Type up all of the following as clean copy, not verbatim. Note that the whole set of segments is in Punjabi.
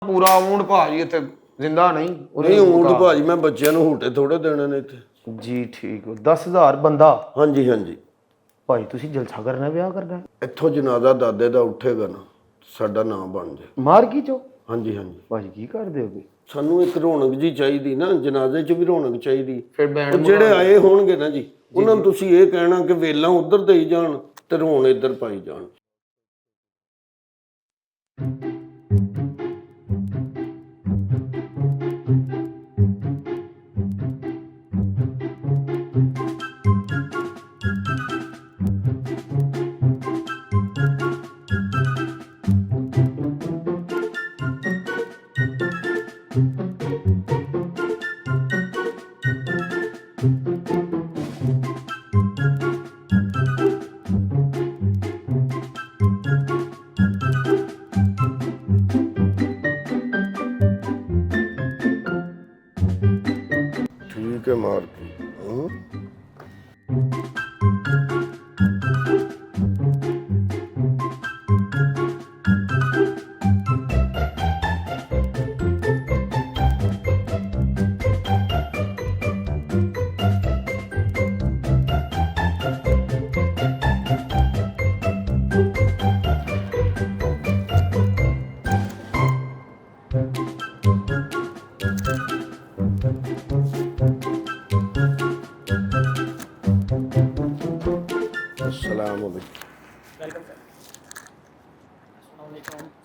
ਪੂਰਾ ਊਂਟ ਭਾਜੀ ਇੱਥੇ ਜ਼ਿੰਦਾ ਨਹੀਂ ਨਹੀਂ ਊਂਟ ਭਾਜੀ ਮੈਂ ਬੱਚਿਆਂ ਨੂੰ ਹੂਟੇ ਥੋੜੇ ਦੇਣੇ ਨੇ ਇੱਥੇ ਜੀ ਠੀਕ 10,000 ਬੰਦਾ ਹਾਂਜੀ ਹਾਂਜੀ ਭਾਈ ਤੁਸੀਂ ਜਲਸਾ ਕਰਨਾ ਵਿਆਹ ਕਰਨਾ ਇੱਥੋਂ ਜਨਾਜ਼ਾ ਦਾਦੇ ਦਾ ਉੱਠੇਗਾ ਨਾ ਸਾਡਾ ਨਾਮ ਬਣ ਜਾਏ ਮਾਰਗੀ ਚੋ ਹਾਂਜੀ ਹਾਂਜੀ ਭਾਜੀ ਕੀ ਕਰਦੇ ਹੋਗੇ ਸਾਨੂੰ ਇੱਕ ਰੌਣਕ ਜੀ ਚਾਹੀਦੀ ਨਾ ਜਨਾਜ਼ੇ 'ਚ ਵੀ ਰੌਣਕ ਚਾਹੀਦੀ ਫਿਰ ਬੈਂਡ ਜਿਹੜੇ ਆਏ ਹੋਣਗੇ ਨਾ ਜੀ ਉਹਨਾਂ ਨੂੰ ਤੁਸੀਂ ਇਹ ਕਹਿਣਾ ਕਿ ਵੇਲਾਂ ਉਧਰ ਦੇਈ ਜਾਣ ਤੇ ਰੋਣ ਇੱਧਰ ਪਾਈ ਜਾਣ ਠੀਕ ਹੈ ਮਾਰ ਕੇ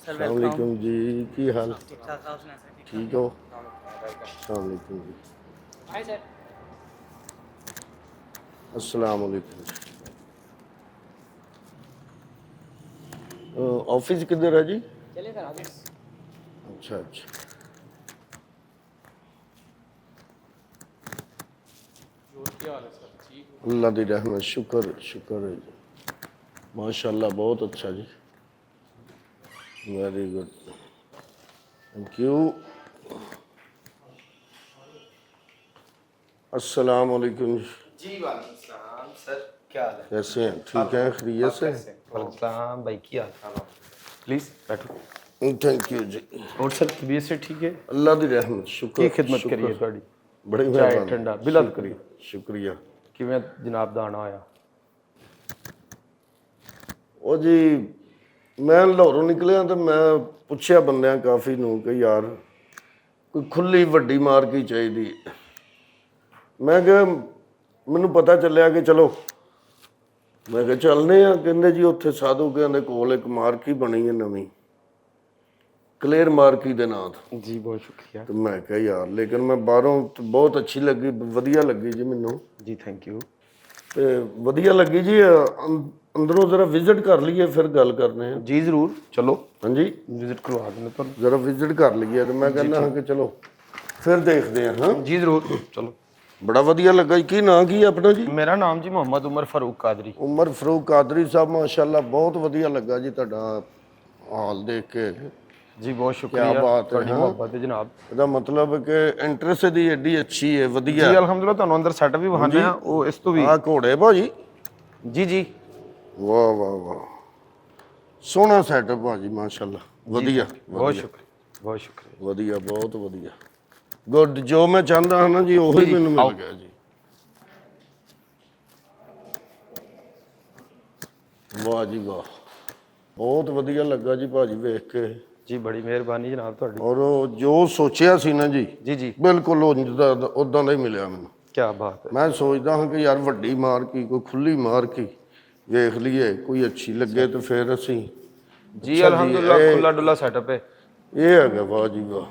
अस्सलाम वालेकुम जी की हाल ठीक हो अस्सलाम वालेकुम जी अस्सलाम वालेकुम ऑफिस किधर है जी अच्छा अच्छा अल्लाह दी रहमत शुक्र शुक्र है जी माशाल्लाह बहुत अच्छा जी वेरी गुड थैंक यू अस्सलाम वालेकुम जी वालेकुम सलाम सर क्या हाल है कैसे हैं ठीक हैं खैरियत से वालेकुम सलाम भाई क्या हाल है प्लीज बैठो थैंक यू जी और सर तबीयत से ठीक है अल्लाह दी रहमत शुक्र की खिदमत करिए ਤੁਹਾਡੀ बड़ी ਚਾਹ मेहरबानी ਠੰਡਾ ਬਿਲਲ ਕਰੀਏ शुक्रिया ਕਿਵੇਂ ਜਨਾਬ ਦਾ ਆਣਾ ਹੋਇਆ ਉਹ ਜੀ ਮੈਂ ਲਾਹੌਰੋਂ ਨਿਕਲਿਆ ਤਾਂ ਮੈਂ ਪੁੱਛਿਆ ਬੰਦਿਆਂ ਕਾਫੀ ਨੂੰ ਕਿ ਯਾਰ ਕੋਈ ਖੁੱਲੀ ਵੱਡੀ ਮਾਰਕੀ ਚਾਹੀਦੀ ਮੈਂ ਕਿਹਾ ਮੈਨੂੰ ਪਤਾ ਚੱਲਿਆ ਕਿ ਚਲੋ ਮੈਂ ਕਿਹਾ ਚੱਲਨੇ ਆ ਕਹਿੰਦੇ ਜੀ ਉੱਥੇ ਸਾਧੂ ਕਹਿੰਦੇ ਕੋਲ ਇੱਕ ਮਾਰਕੀ ਬਣੀ ਹੈ ਨਵੀਂ ਕਲੀਅਰ ਮਾਰਕੀ ਦੇ ਨਾਂ ਤੋਂ ਜੀ ਬਹੁਤ ਸ਼ੁਕਰੀਆ ਤੇ ਮੈਂ ਕਿਹਾ ਯਾਰ ਲੇਕਿਨ ਮੈਂ ਬਾਹਰੋਂ ਬਹੁਤ ਅੱਛੀ ਲੱਗੀ ਵਧੀਆ ਲੱਗੀ ਜੀ ਮੈਨੂੰ ਜੀ ਥੈਂਕ ਯੂ ਤੇ ਵਧੀਆ ਲੱਗੀ ਜੀ ਅੰਦਰੋਂ ਜ਼ਰਾ ਵਿਜ਼ਿਟ ਕਰ ਲਈਏ ਫਿਰ ਗੱਲ ਕਰਨੇ ਆ ਜੀ ਜ਼ਰੂਰ ਚਲੋ ਹਾਂਜੀ ਵਿਜ਼ਿਟ ਕਰਵਾ ਦਿੰਦੇ ਤੁਹਾਨੂੰ ਜ਼ਰਾ ਵਿਜ਼ਿਟ ਕਰ ਲਈਏ ਤੇ ਮੈਂ ਕਹਿੰਦਾ ਹਾਂ ਕਿ ਚਲੋ ਫਿਰ ਦੇਖਦੇ ਆ ਹਾਂ ਜੀ ਜ਼ਰੂਰ ਚਲੋ ਬੜਾ ਵਧੀਆ ਲੱਗਾ ਜੀ ਕੀ ਨਾਂ ਕੀ ਹੈ ਆਪਣਾ ਜੀ ਮੇਰਾ ਨਾਮ ਜੀ ਮੁਹੰਮਦ ਉਮਰ ਫਾਰੂਕ ਕਾਦਰੀ ਉਮਰ ਫਰੂਕ ਕਾਦਰੀ ਸਾਹਿਬ ਮਾਸ਼ਾਅੱਲਾ ਬਹੁਤ ਵਧੀਆ ਲੱਗਾ ਜੀ ਤੁਹਾਡਾ ਹਾਲ ਦੇਖ ਕੇ ਜੀ ਬਹੁਤ ਸ਼ੁਕਰੀਆ ਬਾਤ ਹੈ, ਤੁਹਾਡੀ ਹਾਂ। ਮੁਹੱਬਤ ਹੈ ਜਨਾਬ ਇਹਦਾ ਮਤਲਬ ਕਿ ਇੰਟਰਸਟ ਦੀ ਐਡੀ ਅੱਛੀ ਹੈ ਵਧੀਆ ਜੀ ਅਲਹਮਦੁਲਿਲਾ ਤੁਹਾਨੂੰ ਅੰਦਰ ਸੈਟਅਪ ਵੀ ਵਿਖਾਉਂਦੇ ਆ ਉਹ ਇਸ ਤੋਂ ਵੀ ਆ ਘੋੜੇ ਭਾਜੀ ਜੀ ਜੀ ਵਾਹ ਵਾਹ ਵਾਹ ਸੋਹਣਾ ਸੈਟਅਪ ਭਾਜੀ ਮਾਸ਼ਾਅੱਲਾ ਵਧੀਆ ਬਹੁਤ ਸ਼ੁਕਰੀਆ ਬਹੁਤ ਸ਼ੁਕਰੀਆ ਵਧੀਆ ਬਹੁਤ ਵਧੀਆ ਗੁੱਡ ਜੋ ਮੈਂ ਚਾਹੁੰਦਾ ਹਾਂ ਨਾ ਜੀ ਉਹੀ ਮੈਨੂੰ ਮਿਲ ਗਿਆ ਜੀ ਵਾਹ ਜੀ ਵਾਹ ਬਹੁਤ ਵਧੀਆ ਲੱਗਾ ਜੀ ਭਾਜੀ ਵੇਖ ਕੇ ਜੀ ਬੜੀ ਮਿਹਰਬਾਨੀ ਜਨਾਬ ਤੁਹਾਡੀ ਔਰ ਉਹ ਜੋ ਸੋਚਿਆ ਸੀ ਨਾ ਜੀ ਜੀ ਜੀ ਬਿਲਕੁਲ ਉਦਾਂ ਦਾ ਹੀ ਮਿਲਿਆ ਮੈਨੂੰ ਕੀ ਬਾਤ ਹੈ ਮੈਂ ਸੋਚਦਾ ਹਾਂ ਕਿ ਯਾਰ ਵੱਡੀ ਮਾਰਕੀ ਕੋਈ ਖੁੱਲੀ ਮਾਰਕੀ ਵੇਖ ਲਈਏ ਕੋਈ ਅੱਛੀ ਲੱਗੇ ਤੇ ਫਿਰ ਅਸੀਂ ਜੀ ਅਲਹਮਦੁਲਿਲਾ ਖੁੱਲਾ ਡੁੱਲਾ ਸੈਟਅਪ ਹੈ ਇਹ ਹੈਗਾ ਵਾਹ ਜੀ ਵਾਹ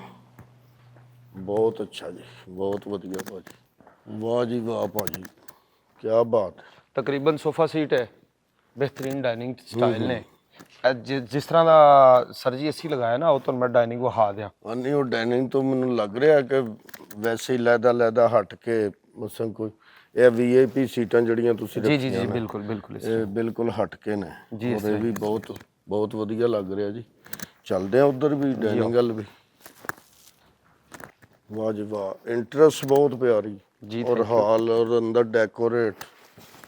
ਬਹੁਤ ਅੱਛਾ ਜੀ ਬਹੁਤ ਵਧੀਆ ਭਾਜੀ ਵਾਹ ਜੀ ਵਾਹ ਭਾਜੀ ਕੀ ਬਾਤ ਹੈ ਤਕਰੀਬਨ ਸੋਫਾ ਸੀਟ ਹੈ ਬਿਹਤਰੀਨ ਡਾਈਨਿੰਗ ਸਟਾਈਲ ਨੇ ਜਿਸ ਤਰ੍ਹਾਂ ਦਾ ਸਰ ਜੀ ਅਸੀਂ ਲਗਾਇਆ ਨਾ ਉਹ ਤੁਹਾਨੂੰ ਮੈਂ ਡਾਈਨਿੰਗ ਵਿਖਾ ਦਿਆਂ ਨਹੀਂ ਉਹ ਡਾਈਨਿੰਗ ਤੋਂ ਮੈਨੂੰ ਲੱਗ ਰਿਹਾ ਕਿ ਵੈਸੇ ਹੀ ਲਹਿਦਾ ਹਟ ਕੇ ਮਸਲ ਕੋਈ ਇਹ ਵੀਆਈਪੀ ਸੀਟਾਂ ਜਿਹੜੀਆਂ ਤੁਸੀਂ ਜੀ ਜੀ ਰੱਖੀਆਂ ਜੀ ਨੇ, ਬਿਲਕੁਲ ਬਿਲकुल ਇਹ ਬਿਲਕੁਲ ਹਟ ਕੇ ਨੇ ਜੀ, ਔਰ ਇਹ ਵੀ ਬਹੁਤ ਵਧੀਆ ਲੱਗ ਰਿਹਾ ਜੀ ਚੱਲਦੇ ਆ ਉਧਰ ਵੀ ਡਾਈਨਿੰਗ ਵੱਲ ਵੀ ਵਾਹ ਜੀ ਵਾਹ ਇੰਟਰਸਟ ਬਹੁਤ ਪਿਆਰੀ ਜੀ ਔਰ ਹਾਲ ਔਰ ਅੰਦਰ ਡੈਕੋਰੇਟ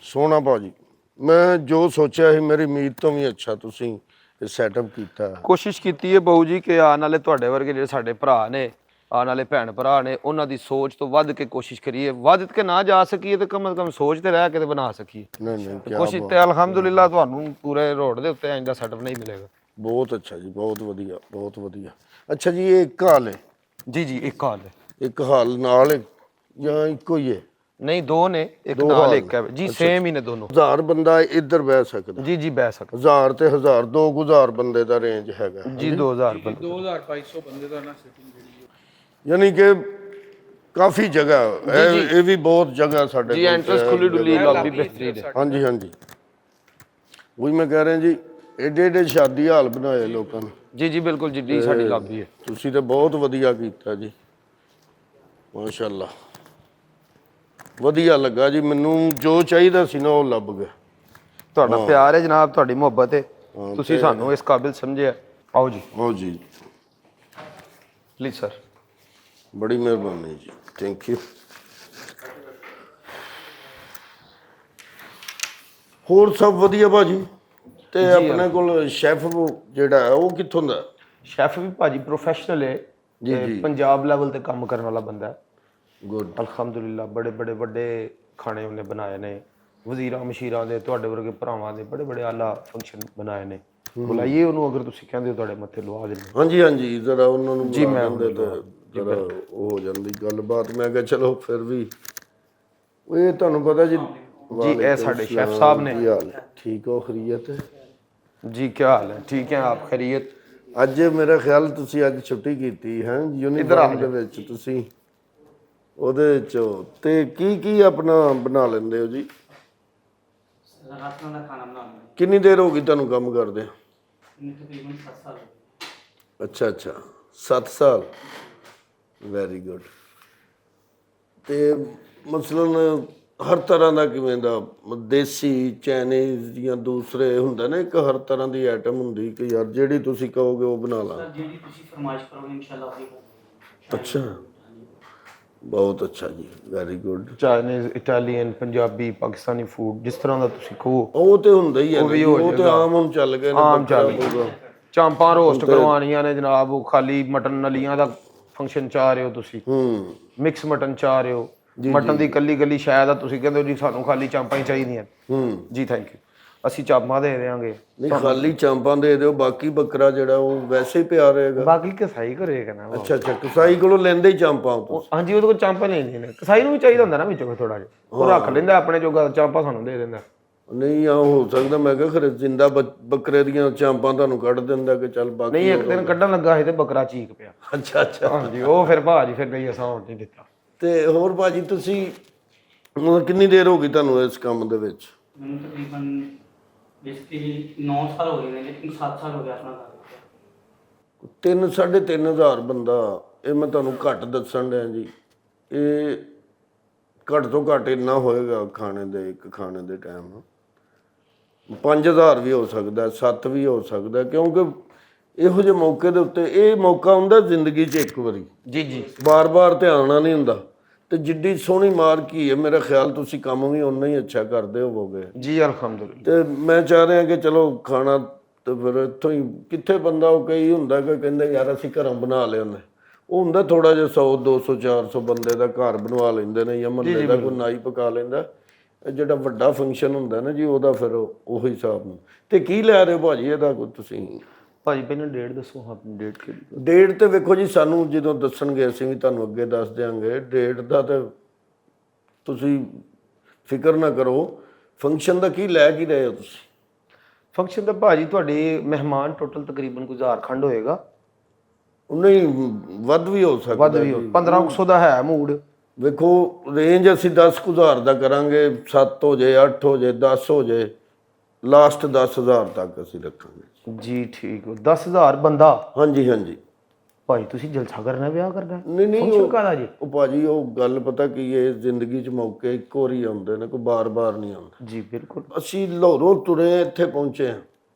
ਸੋਹਣਾ ਭਾਜੀ ਮੈਂ ਜੋ ਸੋਚਿਆ ਸੀ ਮੇਰੀ ਉਮੀਦ ਤੋਂ ਵੀ ਅੱਛਾ ਤੁਸੀਂ ਤੇ ਸੈਟਅਪ ਕੀਤਾ। ਕੋਸ਼ਿਸ਼ ਕੀਤੀ ਹੈ ਬਾਊ ਜੀ ਕਿ ਆਉਣ ਵਾਲੇ ਤੁਹਾਡੇ ਵਰਗੇ ਜਿਹੜੇ ਸਾਡੇ ਭਰਾ ਨੇ, ਆਉਣ ਵਾਲੇ ਭੈਣ ਭਰਾ ਨੇ, ਉਹਨਾਂ ਦੀ ਸੋਚ ਤੋਂ ਵੱਧ ਕੇ ਕੋਸ਼ਿਸ਼ ਕਰੀਏ, ਵੱਧ ਕੇ ਨਾ ਜਾ ਸਕੀਏ ਤੇ ਕਮ ਸੇ ਕਮ ਸੋਚ ਤੇ ਰਹਿ ਕੇ ਤੇ ਬਣਾ ਸਕੀਏ। ਨਹੀਂ ਕੀ ਕੋਸ਼ਿਸ਼ ਤੇ ਅਲਹਮਦੁਲਿਲਾ ਤੁਹਾਨੂੰ ਪੂਰੇ ਰੋਡ ਦੇ ਉੱਤੇ ਇੰਜ ਦਾ ਸੈਟਅਪ ਨਹੀਂ ਮਿਲੇਗਾ। ਬਹੁਤ ਅੱਛਾ ਜੀ, ਬਹੁਤ ਵਧੀਆ, ਬਹੁਤ ਵਧੀਆ। ਅੱਛਾ ਜੀ, ਇਹ ਇੱਕ ਹਾਲ ਹੈ? ਜੀ ਜੀ, ਇੱਕ ਹਾਲ ਹੈ। ਇੱਕ ਹਾਲ ਨਾਲ ਹੈ ਜਾਂ ਇੱਕੋ ਹੀ ਹੈ? ਨਹੀਂ, ਦੋ ਨੇ, ਇੱਕ ਨਾਲ ਇੱਕ ਹੈ ਜੀ, ਸੇਮ ਹੀ ਨੇ ਦੋਨੋਂ। 1000 ਬੰਦਾ ਇੱਧਰ ਬਹਿ ਸਕਦਾ? ਜੀ ਜੀ, ਬਹਿ ਸਕਦਾ। 1000 ਤੇ 1000, 2000 ਬੰਦੇ ਦਾ ਰੇਂਜ ਹੈਗਾ ਜੀ, 2000 ਬੰਦੇ, 2200 ਬੰਦੇ ਦਾ ਨਾ ਸਿਟਿੰਗ ਜਿਹੜੀ ਯਾਨੀ ਕਿ ਕਾਫੀ ਜਗ੍ਹਾ ਇਹ ਵੀ ਬਹੁਤ ਜਗ੍ਹਾ ਸਾਡੇ ਜੀ। ਐਂਟਰੈਂਸ ਖੁੱਲੀ ਡੁੱਲੀ, ਲੌਬੀ ਬਿਹਤਰੀਨ ਹੈ। ਹਾਂਜੀ ਹਾਂਜੀ, ਉਹੀ ਮੈਂ ਕਹਿ ਰਿਹਾ ਜੀ, ਏਡੇ ਏਡੇ ਸ਼ਾਦੀ ਹਾਲ ਬਣਾਏ ਲੋਕਾਂ ਨੇ। ਜੀ ਜੀ, ਬਿਲਕੁਲ ਜਿੱਡੀ ਸਾਡੀ ਲੌਬੀ ਹੈ। ਤੁਸੀਂ ਤਾਂ ਬਹੁਤ ਵਧੀਆ ਕੀਤਾ ਜੀ, ਮਾਸ਼ਾਅੱਲਾ। ਵਧੀਆ ਲੱਗਾ ਜੀ, ਮੈਨੂੰ ਜੋ ਚਾਹੀਦਾ ਸੀ ਨਾ ਉਹ ਲੱਭ ਗਿਆ। ਤੁਹਾਡਾ ਪਿਆਰ ਹੈ ਜਨਾਬ, ਤੁਹਾਡੀ ਮੁਹੱਬਤ ਹੈ, ਤੁਸੀਂ ਸਾਨੂੰ ਇਸ ਕਾਬਿਲ ਸਮਝਿਆ। ਆਓ ਜੀ। ਆਓ ਜੀ, ਪਲੀਜ਼ ਸਰ। ਬੜੀ ਮਿਹਰਬਾਨੀ ਜੀ, ਥੈਂਕ ਯੂ। ਹੋਰ ਸਭ ਵਧੀਆ ਭਾਜੀ? ਤੇ ਆਪਣੇ ਕੋਲ ਸ਼ੈਫ ਜਿਹੜਾ ਹੈ ਉਹ ਕਿੱਥੋਂ ਦਾ? ਸ਼ੈਫ ਵੀ ਭਾਜੀ ਪ੍ਰੋਫੈਸ਼ਨਲ ਹੈ ਜੀ, ਪੰਜਾਬ ਲੈਵਲ ਤੇ ਕੰਮ ਕਰਨ ਵਾਲਾ ਬੰਦਾ ਹੈ। ਗੁੱਡ, ਅਲਹਮਦੁਲਿਲਾ। ਬੜੇ ਬੜੇ ਵੱਡੇ ਖਾਣੇ ਉਹਨੇ ਬਣਾਏ ਨੇ, ਵਜ਼ੀਰਾਂ ਮਸ਼ੀਰਾਂ ਦੇ, ਤੁਹਾਡੇ ਵਰਗੇ ਭਰਾਵਾਂ ਦੇ ਬੜੇ ਬੜੇ ਆਲਾ ਫੰਕਸ਼ਨ ਬਣਾਏ ਨੇ। ਬੁਲਾਈਏ ਉਹਨੂੰ, ਅਗਰ ਤੁਸੀਂ ਕਹਿੰਦੇ ਹੋ ਤੁਹਾਡੇ ਮੱਥੇ ਲਵਾ ਦੇਣੇ। ਹਾਂਜੀ ਹਾਂਜੀ, ਜ਼ਰਾ ਉਹਨਾਂ ਨੂੰ ਜੀ ਮੈਂ ਦਿੰਦੇ ਤਾਂ ਜ਼ਰਾ ਉਹ ਹੋ ਜਾਂਦੀ ਗੱਲਬਾਤ। ਮੈਂ ਕਿਹਾ ਚਲੋ ਫਿਰ ਵੀ ਇਹ ਤੁਹਾਨੂੰ ਪਤਾ ਜੀ। ਜੀ, ਇਹ ਸਾਡੇ ਸ਼ੈਫ ਸਾਹਿਬ ਨੇ। ਕੀ ਹਾਲ ਹੈ? ਠੀਕ ਹੋ, ਖੈਰੀਅਤ ਹੈ ਜੀ? ਕੀ ਹਾਲ ਹੈ? ਠੀਕ ਹੈ, ਆਪ ਖੈਰੀਅਤ? ਅੱਜ ਮੇਰਾ ਖਿਆਲ ਤੁਸੀਂ ਅੱਜ ਛੁੱਟੀ ਕੀਤੀ ਹੈ ਯੂਨੀਫਾਰਮ ਦੇ ਵਿੱਚ, ਤੁਸੀਂ ਉਹਦੇ ਚ ਤੇ ਕੀ ਕੀ ਆਪਣਾ ਬਣਾ ਲੈਂਦੇ ਹੋ ਜੀ? ਰਾਤ ਨੂੰ ਖਾਣਾ ਬਣਾਉਂਦੇ ਕਿੰਨੀ ਦੇਰ ਹੋ ਗਈ ਤੁਹਾਨੂੰ ਕੰਮ ਕਰਦੇ? ਤਕਰੀਬਨ 7 ਸਾਲ। ਅੱਛਾ ਅੱਛਾ, 7 ਸਾਲ, ਵੈਰੀ ਗੁੱਡ। ਤੇ ਮਸਲਨ ਹਰ ਤਰ੍ਹਾਂ ਦਾ ਕਿਵੇਂ ਦਾ, ਦੇਸੀ, ਚਾਈਨੀਜ਼ ਜਾਂ ਦੂਸਰੇ ਹੁੰਦਾ ਨਾ, ਇੱਕ ਹਰ ਤਰ੍ਹਾਂ ਦੀ ਆਈਟਮ ਹੁੰਦੀ ਕਿ ਯਾਰ ਜਿਹੜੀ ਤੁਸੀਂ ਕਹੋਗੇ ਉਹ ਬਣਾ ਲਾਂ? ਸਰ ਜਿਹੜੀ ਤੁਸੀਂ ਫਰਮਾਇਸ਼ ਕਰੋਗੇ ਇਨਸ਼ਾਅੱਲਾ ਉਹ ਹੀ। ਅੱਛਾ, ਬਹੁਤ ਅੱਛਾ ਜੀ, very good. Chinese, Italian, Punjabi, Pakistani food, ਜਿਸ ਤਰ੍ਹਾਂ ਦਾ ਤੁਸੀਂ ਕਹੋ ਉਹ ਤੇ ਹੁੰਦਾ ਹੀ ਹੈ, ਉਹ ਤੇ ਆਮ ਹੁਣ ਚੱਲ ਗਏ ਨੇ। ਆਮ ਚੱਲ ਗਏ। ਚਾਂਪਾਂ ਰੋਸਟ ਕਰਵਾਉਣੀਆਂ ਨੇ ਜਨਾਬ, ਉਹ ਖਾਲੀ ਮਟਨ ਨਲੀਆਂ ਦਾ ਫੰਕਸ਼ਨ ਚਾਹ ਰਹੇ ਹੋ ਤੁਸੀਂ, ਮਿਕਸ ਮਟਨ ਚਾਹ ਰਹੇ ਹੋ, ਮਟਨ ਦੀ ਕੱਲੀ ਕੱਲੀ ਸ਼ਾਇਦ ਆ, ਤੁਸੀਂ ਕਹਿੰਦੇ ਹੋ ਜੀ ਸਾਨੂੰ ਖਾਲੀ ਚਾਂਪਾਂ ਹੀ ਚਾਹੀਦੀਆਂ ਜੀ, ਥੈਂਕ ਯੂ, ਅਸੀਂ ਚਾਂਪਾਂ ਦੇ ਦੇਵਾਂਗੇ। ਨਹੀਂ, ਖਾਲੀ ਚਾਂਪਾਂ ਦੇ ਦਿਓ, ਬਾਕੀ ਬੱਕਰਾ ਜਿਹੜਾ ਉਹ ਵੈਸੇ ਹੀ ਪਿਆ ਰਹੇਗਾ। ਬਾਕੀ ਕਸਾਈ ਕਰੇਗਾ ਨਾ। ਅੱਛਾ ਅੱਛਾ, ਕਸਾਈ ਕੋਲੋਂ ਲੈਂਦੇ ਹੀ ਚਾਂਪਾਂ? ਹਾਂਜੀ, ਉਹਦੇ ਕੋਲ ਚਾਂਪਾਂ ਲੈਂਦੀਆਂ ਨੇ। ਕਸਾਈ ਨੂੰ ਵੀ ਚਾਹੀਦਾ ਹੁੰਦਾ ਨਾ ਵਿੱਚੋਂ ਥੋੜਾ ਜਿਹਾ, ਉਹ ਰੱਖ ਲੈਂਦਾ ਆਪਣੇ ਜੋਗਾ, ਚਾਂਪਾਂ ਸਾਨੂੰ ਦੇ ਦਿੰਦਾ। ਨਹੀਂ, ਆ ਹੋ ਸਕਦਾ, ਮੈਂ ਕਿਹਾ ਖਰੇ ਜਿੰਦਾ ਬੱਕਰੇ ਦੀਆਂ ਚਾਂਪਾਂ ਤੁਹਾਨੂੰ ਕੱਢ ਦਿੰਦਾ ਕਿ ਚੱਲ ਬਾਕੀ। ਨਹੀਂ, ਇੱਕ ਦਿਨ ਕੱਢਣ ਲੱਗਾ ਸੀ ਤੇ ਬੱਕਰਾ ਚੀਕ ਪਿਆ। ਅੱਛਾ ਅੱਛਾ, ਹਾਂਜੀ, ਉਹ ਫਿਰ ਭਾਜੀ ਫਿਰ ਨਹੀਂ, ਅਸਾਂ ਹੋਣ ਨਹੀਂ ਦਿੱਤਾ। ਤੇ ਹੋਰ ਭਾਜੀ, ਤੁਸੀਂ ਕਿੰਨੀ ਦੇਰ ਹੋ ਗਈ ਤੁਹਾਨੂੰ ਇਸ ਕੰਮ ਦੇ ਵਿੱਚ? ਮੈਨੂੰ ਤਕਰੀਬਨ ਬੇਸਿਕਲੀ 9 ਸਾਲ ਹੋ ਗਏ ਨੇ, ਲੇਕਿਨ 7 ਸਾਲ ਹੋ ਗਿਆ ਆਪਣਾ ਕੰਮ। 3,500 ਬੰਦਾ, ਇਹ ਮੈਂ ਤੁਹਾਨੂੰ ਘੱਟ ਦੱਸਣ ਡਿਆ ਜੀ। ਇਹ ਘੱਟ ਤੋਂ ਘੱਟ ਇੰਨਾ ਹੋਏਗਾ ਖਾਣੇ ਦੇ, ਇੱਕ ਖਾਣੇ ਦੇ ਟਾਈਮ 5000 ਵੀ ਹੋ ਸਕਦਾ, 7 ਵੀ ਹੋ ਸਕਦਾ, ਕਿਉਂਕਿ ਇਹੋ ਜਿਹੇ ਮੌਕੇ ਦੇ ਉੱਤੇ ਇਹ ਮੌਕਾ ਹੁੰਦਾ ਜ਼ਿੰਦਗੀ 'ਚ ਇੱਕ ਵਾਰੀ। ਜੀ ਜੀ, ਬਾਰ-ਬਾਰ ਤੇ ਆਉਣਾ ਨਹੀਂ ਹੁੰਦਾ। ਤੇ ਜਿੱਡੀ ਸੋਹਣੀ ਮਾਰਕੀ ਹੈ, ਮੇਰਾ ਖਿਆਲ ਤੁਸੀਂ ਕੰਮ ਵੀ ਓਨਾ ਹੀ ਅੱਛਾ ਕਰਦੇ ਹੋਵੋਗੇ ਜੀ, ਅਲਹਮਦੁਲਿਲਾ। ਤੇ ਮੈਂ ਚਾਹ ਰਿਹਾ ਕਿ ਚਲੋ ਖਾਣਾ ਤੇ ਫਿਰ ਇੱਥੋਂ ਹੀ, ਕਿੱਥੇ ਬੰਦਾ ਉਹ ਕਈ ਹੁੰਦਾ ਕਿ ਕਹਿੰਦੇ ਯਾਰ ਅਸੀਂ ਘਰੋਂ ਬਣਾ ਲਿਆਉਂਦੇ, ਉਹ ਹੁੰਦਾ ਥੋੜਾ ਜਿਹਾ 100 200 400 ਬੰਦੇ ਦਾ ਘਰ ਬਣਵਾ ਲੈਂਦੇ ਨੇ, ਜਾਂ ਮਹੱਲੇ ਦਾ ਕੋਈ ਨਾਈ ਪਕਾ ਲੈਂਦਾ। ਜਿਹੜਾ ਵੱਡਾ ਫੰਕਸ਼ਨ ਹੁੰਦਾ ਨਾ ਜੀ, ਉਹਦਾ ਫਿਰ ਉਹੀ ਹਿਸਾਬ ਨੂੰ। ਤੇ ਕੀ ਲੈ ਰਹੇ ਹੋ ਭਾਜੀ ਇਹਦਾ ਕੋਈ ਤੁਸੀਂ? ਭਾਜੀ ਪਹਿਲਾਂ ਡੇਟ ਦੱਸੋ, ਹਾਂ ਡੇਟ ਕਿਹੜੀ? ਡੇਟ ਤੇ ਵੇਖੋ ਜੀ, ਸਾਨੂੰ ਜਦੋਂ ਦੱਸਣਗੇ ਅਸੀਂ ਵੀ ਤੁਹਾਨੂੰ ਅੱਗੇ ਦੱਸ ਦਿਆਂਗੇ। ਡੇਟ ਦਾ ਤੇ ਤੁਸੀਂ ਫਿਕਰ ਨਾ ਕਰੋ। ਫੰਕਸ਼ਨ ਦਾ ਕੀ ਲੈ ਕੀ ਰਹੇ ਹੋ ਤੁਸੀਂ? ਫੰਕਸ਼ਨ ਦਾ ਭਾਜੀ ਤੁਹਾਡੇ ਮਹਿਮਾਨ ਟੋਟਲ ਤਕਰੀਬਨ ਕੋਈ 1000 ਖੰਡ ਹੋਏਗਾ। ਨਹੀਂ, ਵੱਧ ਵੀ ਹੋ ਸਕਦਾ। ਵੱਧ ਵੀ ਹੋ, 1500 ਦਾ ਹੈ ਮੂਡ। ਵੇਖੋ, ਰੇਂਜ ਅਸੀਂ 10,000 ਦਾ ਕਰਾਂਗੇ, 7 ਹੋ ਜੇ, 8 ਹੋ ਜੇ, 10 ਹੋ ਜੇ, ਲਾਸਟ 10,000 ਤੱਕ ਅਸੀਂ ਰੱਖਾਂਗੇ ਜੀ। ਠੀਕ, 10,000 ਬੰਦਾ? ਹਾਂਜੀ ਹਾਂਜੀ। ਭਾਈ ਤੁਸੀਂ ਜਲਸਾ ਕਰਨਾ, ਵਿਆਹ ਕਰਨਾ? ਨਹੀਂ ਉਹ ਕਾਹਦਾ ਜੀ? ਉਹ ਭਾਜੀ ਉਹ ਗੱਲ ਪਤਾ ਕੀ ਹੈ, ਜ਼ਿੰਦਗੀ 'ਚ ਮੌਕੇ ਇੱਕੋ ਵਾਰੀ ਆਉਂਦੇ ਨੇ, ਕੋਈ ਬਾਰ-ਬਾਰ ਨਹੀਂ ਆਉਂਦੇ ਜੀ। ਬਿਲਕੁਲ। ਅਸੀਂ ਲਾਹੌਰੋਂ ਤੁਰੇ ਇੱਥੇ ਪਹੁੰਚੇ ਹਾਂ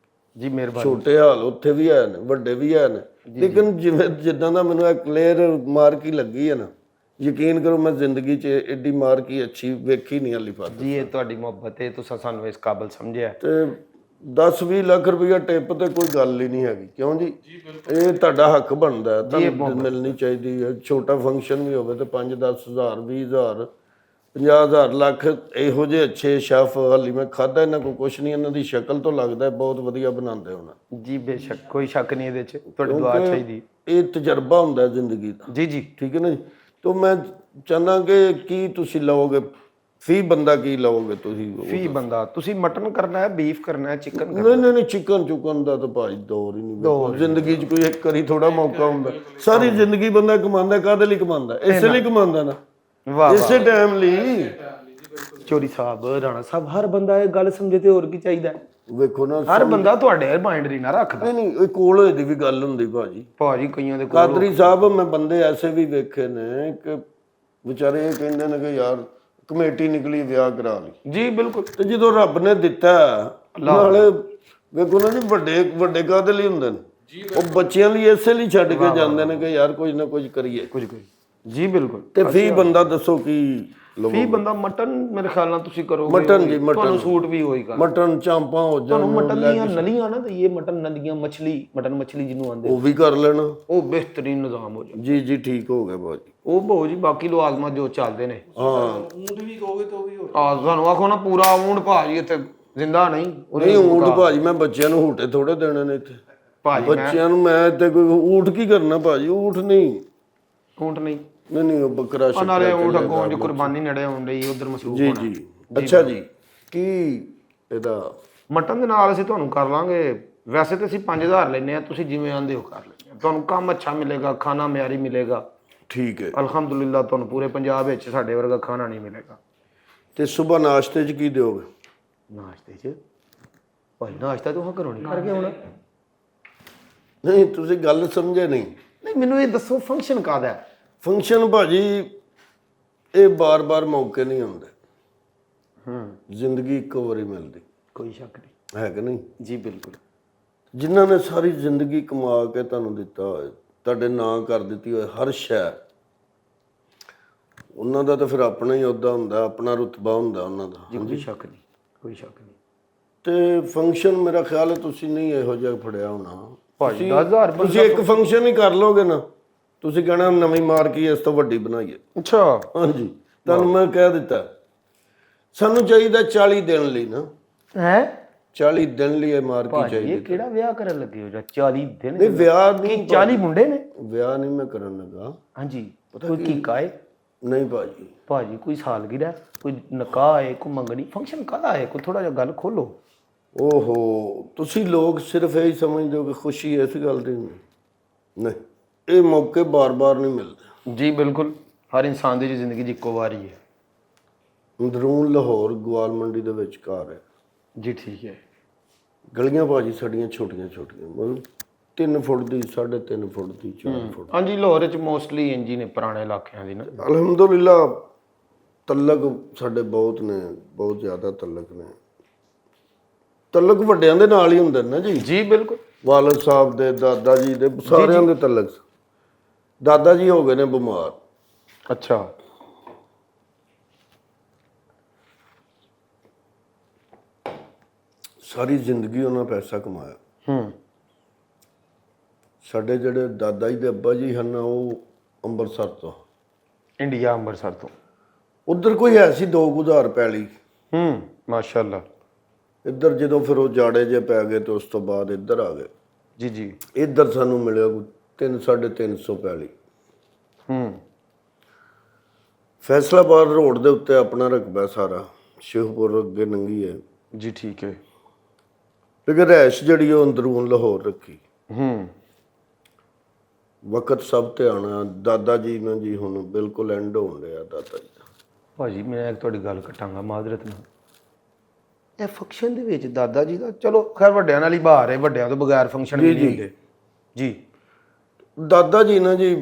ਜੀ, ਮਿਹਰਬਾਨੀ। ਛੋਟੇ ਹਾਲ ਉੱਥੇ ਵੀ ਹੈ ਨੇ, ਵੱਡੇ ਵੀ ਹੈ ਨੇ, ਲੇਕਿਨ ਜਿਵੇਂ ਜਿੱਦਾਂ ਦਾ ਮੈਨੂੰ ਇਹ ਕਲੀਅਰ ਮਾਰਕ ਹੀ ਲੱਗੀ ਹੈ ਨਾ, ਯਕੀਨ ਕਰੋ ਮੈਂ ਜ਼ਿੰਦਗੀ 'ਚ ਐਡੀ ਮਾਰਕ ਹੀ ਅੱਛੀ ਵੇਖੀ ਨਹੀਂ ਹਾਲੀ ਫਾਤ ਜੀ। ਇਹ ਤੁਹਾਡੀ ਮੁਹੱਬਤ ਹੈ, ਤੁਸੀਂ ਸਾਨੂੰ ਇਸ ਕਾਬਲ ਸਮਝਿਆ। ਤੇ 10-20 ਲੱਖ ਰੁਪਇਆ ਟਿਪ ਤੇ ਕੋਈ ਗੱਲ ਹੀ ਨਹੀਂ ਹੈਗੀ, ਕਿਉਂ ਜੀ? ਇਹ ਤੁਹਾਡਾ ਹੱਕ ਬਣਦਾ ਹੈ, ਤੁਹਾਨੂੰ ਮਿਲਣੀ ਚਾਹੀਦੀ ਹੈ। ਛੋਟਾ ਫੰਕਸ਼ਨ ਵੀ ਹੋਵੇ ਤੇ 5-10 ਹਜ਼ਾਰ 20,000 50,000 ਲੱਖ ਇਹੋ ਜਿਹੇ ਅੱਛੇ ਸ਼ੈਫ, ਹਾਲੀ ਮੈਂ ਖਾਧਾ ਇਹਨਾਂ ਕੋਲ ਕੁਛ ਨਹੀਂ, ਇਹਨਾਂ ਦੀ ਸ਼ਕਲ ਤੋਂ ਲੱਗਦਾ ਬਹੁਤ ਵਧੀਆ ਬਣਾਉਂਦੇ ਹੋਣਾ ਜੀ ਬੇਸ਼ੱਕ, ਕੋਈ ਸ਼ੱਕ ਨਹੀਂ ਇਹਦੇ 'ਚ, ਤੁਹਾਡੀ ਦੁਆ ਚਾਹੀਦੀ। ਇਹ ਤਜਰਬਾ ਹੁੰਦਾ ਜ਼ਿੰਦਗੀ ਦਾ। ਜੀ ਜੀ ਠੀਕ ਹੈ ਨਾ ਜੀ? ਤਾਂ ਮੈਂ ਚਾਹੁੰਦਾ ਕਿ ਕੀ ਤੁਸੀਂ ਲਓਗੇ, ਫੀ ਬੰਦਾ ਕੀ ਲਓਗੇ ਤੁਸੀਂ? ਫੀ ਬੰਦਾ ਤੁਸੀਂ ਮਟਨ ਕਰਨਾ ਹੈ, ਬੀਫ ਕਰਨਾ ਹੈ, ਚਿਕਨ ਨਹੀਂ ਚਿਕਨ ਚੁਕਨ ਦਾ ਤਾਂ ਭਾਈ ਦੌਰ ਹੀ ਨਹੀਂ। ਜ਼ਿੰਦਗੀ 'ਚ ਕੋਈ ਇੱਕ ਵਾਰੀ ਥੋੜਾ ਮੌਕਾ ਹੁੰਦਾ, ਸਾਰੀ ਜ਼ਿੰਦਗੀ ਬੰਦਾ ਕਮਾਉਂਦਾ, ਕਾਹਦੇ ਲਈ ਕਮਾਉਂਦਾ? ਇਸੇ ਲਈ ਕਮਾਉਂਦਾ ਨਾ, ਵਾਹ ਇਸੇ ਟਾਈਮ ਲਈ। ਚੋਰੀ ਸਾਹਿਬ, ਰਾਣਾ ਸਾਹਿਬ, ਹਰ ਬੰਦਾ ਇਹ ਗੱਲ ਸਮਝੇ ਤੇ ਹੋਰ ਕੀ ਚਾਹੀਦਾ? ਵੇਖੋ ਨਾ, ਹਰ ਬੰਦਾ ਤੁਹਾਡੇ ਮਾਈਂਡ ਨਹੀਂ ਨਾ ਰੱਖਦਾ। ਨਹੀਂ ਇਹ ਕੋਲ ਹੋਏ ਦੀ ਵੀ ਗੱਲ ਹੁੰਦੀ ਭਾਜੀ। ਭਾਜੀ ਕਈਆਂ ਦੇ ਕੋਲ ਕਾਦਰੀ ਸਾਹਿਬ, ਮੈਂ ਬੰਦੇ ਐਸੇ ਵੀ ਵੇਖੇ ਨੇ ਕਿ ਵਿਚਾਰੇ ਇਹ ਕਹਿੰਦੇ ਨੇ ਕਿ ਯਾਰ ਕਮੇਟੀ ਨਿਕਲੀ, ਵਿਆਹ ਕਰਾ ਲਈ। ਜੀ ਬਿਲਕੁਲ। ਤੇ ਜਦੋਂ ਰੱਬ ਨੇ ਦਿੱਤਾ ਨਾਲੇ ਵੇਖੋ ਨਾ ਜੀ, ਵੱਡੇ ਕਾਹਦੇ ਲਈ ਹੁੰਦੇ ਨੇ? ਉਹ ਬੱਚਿਆਂ ਲਈ ਇਸੇ ਲਈ ਛੱਡ ਕੇ ਜਾਂਦੇ ਨੇ ਕਿ ਯਾਰ ਕੁਝ ਨਾ ਕੁਝ ਕਰੀਏ। ਕੁਝ ਜੀ ਬਿਲਕੁਲ। ਤੇ ਫੀ ਬੰਦਾ ਦੱਸੋ ਕੀ ਲਵੋ? ਫੀ ਬੰਦਾ ਮਟਨ ਮੇਰੇ ਖਿਆਲ ਨਾਲ ਤੁਸੀਂ ਕਰੋਗੇ, ਮਟਨ ਜੀ, ਮਟਨ ਤੁਹਾਨੂੰ ਸੂਟ ਵੀ ਹੋਏਗਾ। ਮਟਨ ਚਾਂਪਾਂ ਹੋ ਜਾਣ, ਤੁਹਾਨੂੰ ਮਟਨ ਦੀਆਂ ਨਲੀਆਂ ਨਾ ਦਈਏ, ਮਟਨ ਨਲੀਆਂ, ਮਟਨ ਮੱਛਲੀ ਜਿਹਨੂੰ ਆਂਦੇ, ਉਹ ਵੀ ਕਰ ਲੈਣਾ। ਉਹ ਬਿਹਤਰੀਨ ਨਿਜ਼ਾਮ ਹੋ ਜਾਏ। ਜੀ ਠੀਕ ਹੋ ਗਿਆ ਭਾਜੀ। ਉਹ ਬਹੁ ਜੀ ਬਾਕੀ ਲਵਾਜ਼ਮਾਂ ਜੋ ਚੱਲਦੇ ਨੇ। ਹਾਂ, ਊਂਟ ਵੀ ਕਹੋਗੇ ਤਾਂ ਉਹ ਵੀ ਹੋ ਤੁਹਾਨੂੰ ਆਖੋ ਨਾ ਪੂਰਾ ਊਂਟ ਭਾਜੀ ਇੱਥੇ ਜ਼ਿੰਦਾ ਨਹੀਂ। ਨਹੀਂ ਊਂਟ ਭਾਜੀ ਮੈਂ ਬੱਚਿਆਂ ਨੂੰ ਹੂਟੇ ਥੋੜੇ ਦੇਣੇ ਨੇ ਇੱਥੇ। ਭਾਜੀ ਬੱਚਿਆਂ ਨੂੰ ਮੈਂ ਇੱਥੇ ਕੋਈ ਊਂਟ ਕੀ ਕਰਨਾ ਭਾਜੀ? ਊਂਟ ਨਹੀਂ, ਊਂਟ ਨਹੀਂ, ਨਹੀਂ ਉਹ ਬੱਕਰਾ ਉਹ ਨਾਲੇ ਊਂਟ ਅੱਗੋਂ ਜੋ ਕੁਰਬਾਨੀ ਨੜੇ ਆਉਣ ਡਈ ਉਧਰ ਮਸਰੂਫ ਜੀ ਹੋਣਾ। ਜੀ ਅੱਛਾ ਜੀ। ਕੀ ਇਹਦਾ ਮਟਨ ਦੇ ਨਾਲ ਅਸੀਂ ਤੁਹਾਨੂੰ ਕਰ ਲਾਂਗੇ, ਵੈਸੇ ਤੇ ਅਸੀਂ 5,000 ਲੈਨੇ ਆ, ਤੁਸੀਂ ਜਿਵੇਂ ਆਂਦੇ ਹੋ ਕਰ ਲੈਂਦੇ ਆ। ਤੁਹਾਨੂੰ ਕੰਮ ਅੱਛਾ ਮਿਲੇਗਾ, ਖਾਣਾ ਮਿਆਰੀ ਮਿਲੇਗਾ। ਠੀਕ ਹੈ। ਅਲਹਮਦੁਲਿਲਾ, ਤੁਹਾਨੂੰ ਪੂਰੇ ਪੰਜਾਬ ਵਿੱਚ ਸਾਡੇ ਵਰਗਾ ਖਾਣਾ ਨਹੀਂ ਮਿਲੇਗਾ। ਤੇ ਸਵੇਰ ਨਾਸ਼ਤੇ 'ਚ ਕੀ ਦਿਓਗੇ? ਨਾਸ਼ਤੇ 'ਚ ਭਾਈ ਨਾਸ਼ਤਾ ਤੂੰ ਘਰੋਂ ਨਹੀਂ ਕਰਕੇ ਆਉਣਾ। ਨਹੀਂ ਤੁਸੀਂ ਗੱਲ ਸਮਝੇ ਨਹੀਂ। ਨਹੀਂ ਮੈਨੂੰ ਇਹ ਦੱਸੋ ਫੰਕਸ਼ਨ ਕਾਹਦਾ? ਫੰਕਸ਼ਨ ਭਾਜੀ ਇਹ ਬਾਰ-ਬਾਰ ਮੌਕੇ ਨਹੀਂ ਆਉਂਦੇ। ਜ਼ਿੰਦਗੀ ਇੱਕੋ ਵਾਰੀ ਮਿਲਦੀ, ਕੋਈ ਸ਼ੱਕ ਨਹੀਂ। ਹੈ ਕਿ ਨਹੀਂ ਜੀ ਬਿਲਕੁਲ। ਜਿਨ੍ਹਾਂ ਨੇ ਸਾਰੀ ਜ਼ਿੰਦਗੀ ਕਮਾ ਕੇ ਤੁਹਾਨੂੰ ਦਿੱਤਾ ਹੋਏ, ਤੁਹਾਡੇ ਨਾਂ ਕਰ ਦਿੱਤੀ ਹੋਏ ਹਰ ਸ਼ੈ, ਉਹਨਾਂ ਦਾ ਤਾਂ ਫਿਰ ਆਪਣਾ ਹੀ ਅਹੁਦਾ ਹੁੰਦਾ, ਆਪਣਾ ਰੁਤਬਾ ਹੁੰਦਾ ਉਹਨਾਂ ਦਾ। ਜੀ ਕੋਈ ਸ਼ੱਕ ਨਹੀਂ, ਕੋਈ ਸ਼ੱਕ ਨਹੀਂ। ਤੇ ਫੰਕਸ਼ਨ ਮੇਰਾ ਖਿਆਲ ਹੈ ਤੁਸੀਂ ਨਹੀਂ ਇਹੋ ਜਿਹਾ ਫੜਿਆ ਹੋਣਾ ਭਾਜੀ 10,000 ਤੁਸੀਂ ਇੱਕ ਫੰਕਸ਼ਨ ਹੀ ਕਰ ਲੋਗੇ ਨਾ, ਤੁਸੀਂ ਕਹਿਣਾ ਨਵੀਂ ਮਾਰਕੀ ਇਸ ਤੋਂ ਵੱਡੀ ਬਣਾਈਏ। ਅੱਛਾ ਹਾਂਜੀ, ਤੁਹਾਨੂੰ ਮੈਂ ਕਹਿ ਦਿੱਤਾ ਸਾਨੂੰ ਚਾਹੀਦਾ 40 ਦਿਨ ਲਈ ਨਾ। ਹੈ 40 ਦਿਨ ਲਈ ਇਹ ਮਾਰਕੀ ਚਾਹੀਦੀ। ਇਹ ਕਿਹੜਾ ਵਿਆਹ ਕਰਨ ਲੱਗੇ ਹੋ ਜਾਂ 40 ਦਿਨ? ਨਹੀਂ ਵਿਆਹ ਨਹੀਂ, 40 ਮੁੰਡੇ ਨੇ? ਵਿਆਹ ਨਹੀਂ ਮੈਂ ਕਰਨ ਲੱਗਾ। ਹਾਂਜੀ, ਕੋਈ ਟੀਕਾ ਹੈ? ਨਹੀਂ ਭਾਜੀ। ਭਾਜੀ ਕੋਈ ਸਾਲਗਿਰਾ, ਕੋਈ ਨਿਕਾਹ ਹੈ, ਕੋਈ ਮੰਗਣੀ, ਫੰਕਸ਼ਨ ਕਾਹਦਾ ਹੈ? ਕੋਈ ਥੋੜਾ ਜਿਹਾ ਗੱਲ ਖੋਲੋ। ਓਹੋ, ਤੁਸੀਂ ਲੋਕ ਸਿਰਫ ਇਹੀ ਸਮਝਦੇ ਹੋ ਕਿ ਖੁਸ਼ੀ ਇਸ ਗੱਲ ਦੀ ਨਹੀਂ, ਇਹ ਮੌਕੇ ਬਾਰ-ਬਾਰ ਨਹੀਂ ਮਿਲਦੇ। ਜੀ ਬਿਲਕੁਲ, ਹਰ ਇਨਸਾਨ ਦੀ ਜ਼ਿੰਦਗੀ 'ਚ ਇੱਕੋ ਵਾਰੀ ਹੈ। ਅੰਦਰੂਨ ਲਾਹੌਰ ਗਵਾਲ ਮੰਡੀ ਦੇ ਵਿੱਚ ਘਰ ਹੈ ਜੀ ਠੀਕ ਹੈ। ਗਲੀਆਂ ਭਾਜੀ ਸਾਡੀਆਂ ਛੋਟੀਆਂ ਮਤਲਬ 3 ਫੁੱਟ ਦੀ, 3.5 ਫੁੱਟ ਦੀ, 4 ਫੁੱਟ। ਹਾਂਜੀ, ਲਾਹੌਰ 'ਚ ਮੋਸਟਲੀ ਇੰਜ ਹੀ ਨੇ, ਪੁਰਾਣੇ ਇਲਾਕਿਆਂ ਦੀ ਨਾ। ਅਲਹਮਦੁਲਿਲਾ ਤਲਕ ਸਾਡੇ ਬਹੁਤ ਨੇ, ਬਹੁਤ ਜ਼ਿਆਦਾ ਤਲਕ ਨੇ। ਤਲਕ ਵੱਡਿਆਂ ਦੇ ਨਾਲ ਹੀ ਹੁੰਦੇ ਨੇ ਨਾ ਜੀ। ਜੀ ਬਿਲਕੁਲ। ਵਾਲਦ ਸਾਹਿਬ ਦੇ, ਦਾਦਾ ਜੀ ਦੇ, ਸਾਰਿਆਂ ਦੇ ਤਲਕ। ਦਾਦਾ ਜੀ ਹੋ ਗਏ ਨੇ ਬਿਮਾਰ। ਅੱਛਾ। ਸਾਰੀ ਜ਼ਿੰਦਗੀ ਉਹਨਾਂ ਪੈਸਾ ਕਮਾਇਆ। ਸਾਡੇ ਜਿਹੜੇ ਦਾਦਾ ਜੀ ਦੇ ਅੱਬਾ ਜੀ ਹਨ ਉਹ ਅੰਮ੍ਰਿਤਸਰ ਤੋਂ, ਇੰਡੀਆ ਅੰਮ੍ਰਿਤਸਰ ਤੋਂ। ਉਧਰ ਕੋਈ ਹੈ ਸੀ 2,000 ਪੈਲੀ। ਮਾਸ਼ਾਅੱਲਾ। ਇੱਧਰ ਜਦੋਂ ਫਿਰ ਉਹ ਜਾੜੇ ਜੇ ਪੈ ਗਏ ਤੇ ਉਸ ਤੋਂ ਬਾਅਦ ਇੱਧਰ ਆ ਗਏ। ਜੀ ਜੀ। ਇੱਧਰ ਸਾਨੂੰ ਮਿਲਿਆ 300-350 ਪੈਲੀ। ਫੈਸਲਾਬਾਦ ਰੋਡ ਦੇ ਉੱਤੇ ਆਪਣਾ ਰਕਬਾ ਸਾਰਾ, ਸ਼ੇਖਪੁਰ ਅੱਗੇ ਨੰਗੀ ਹੈ ਜੀ ਠੀਕ ਹੈ। ਲੇਕਿਨ ਰਹਿਸ਼ ਜਿਹੜੀ ਉਹ ਅੰਦਰੂਨ ਲਾਹੌਰ ਰੱਖੀ। ਵਕਤ ਸਭ ਤੇ ਆਉਣਾ। ਦਾਦਾ ਜੀ ਨੇ ਜੀ ਹੁਣ ਬਿਲਕੁਲ ਐਂਡ ਹੋਣ ਰਿਹਾ ਦਾਦਾ ਜੀ ਦਾ। ਭਾਜੀ ਮੈਂ ਇੱਕ ਤੁਹਾਡੀ ਗੱਲ ਕਟਾਂਗਾ ਮਾਜ਼ਰਤ ਨਾਲ। ਇਹ ਫੰਕਸ਼ਨ ਦੇ ਵਿੱਚ ਦਾਦਾ ਜੀ ਦਾ ਚਲੋ ਖੈਰ ਵੱਡਿਆਂ ਨਾਲ ਹੀ ਬਾਹਰ ਹੈ, ਵੱਡਿਆਂ ਤੋਂ ਬਗੈਰ ਫੰਕਸ਼ਨ ਵੀ ਨਹੀਂ ਹੁੰਦੇ। ਜੀ ਦਾਦਾ ਜੀ ਨਾ ਜੀ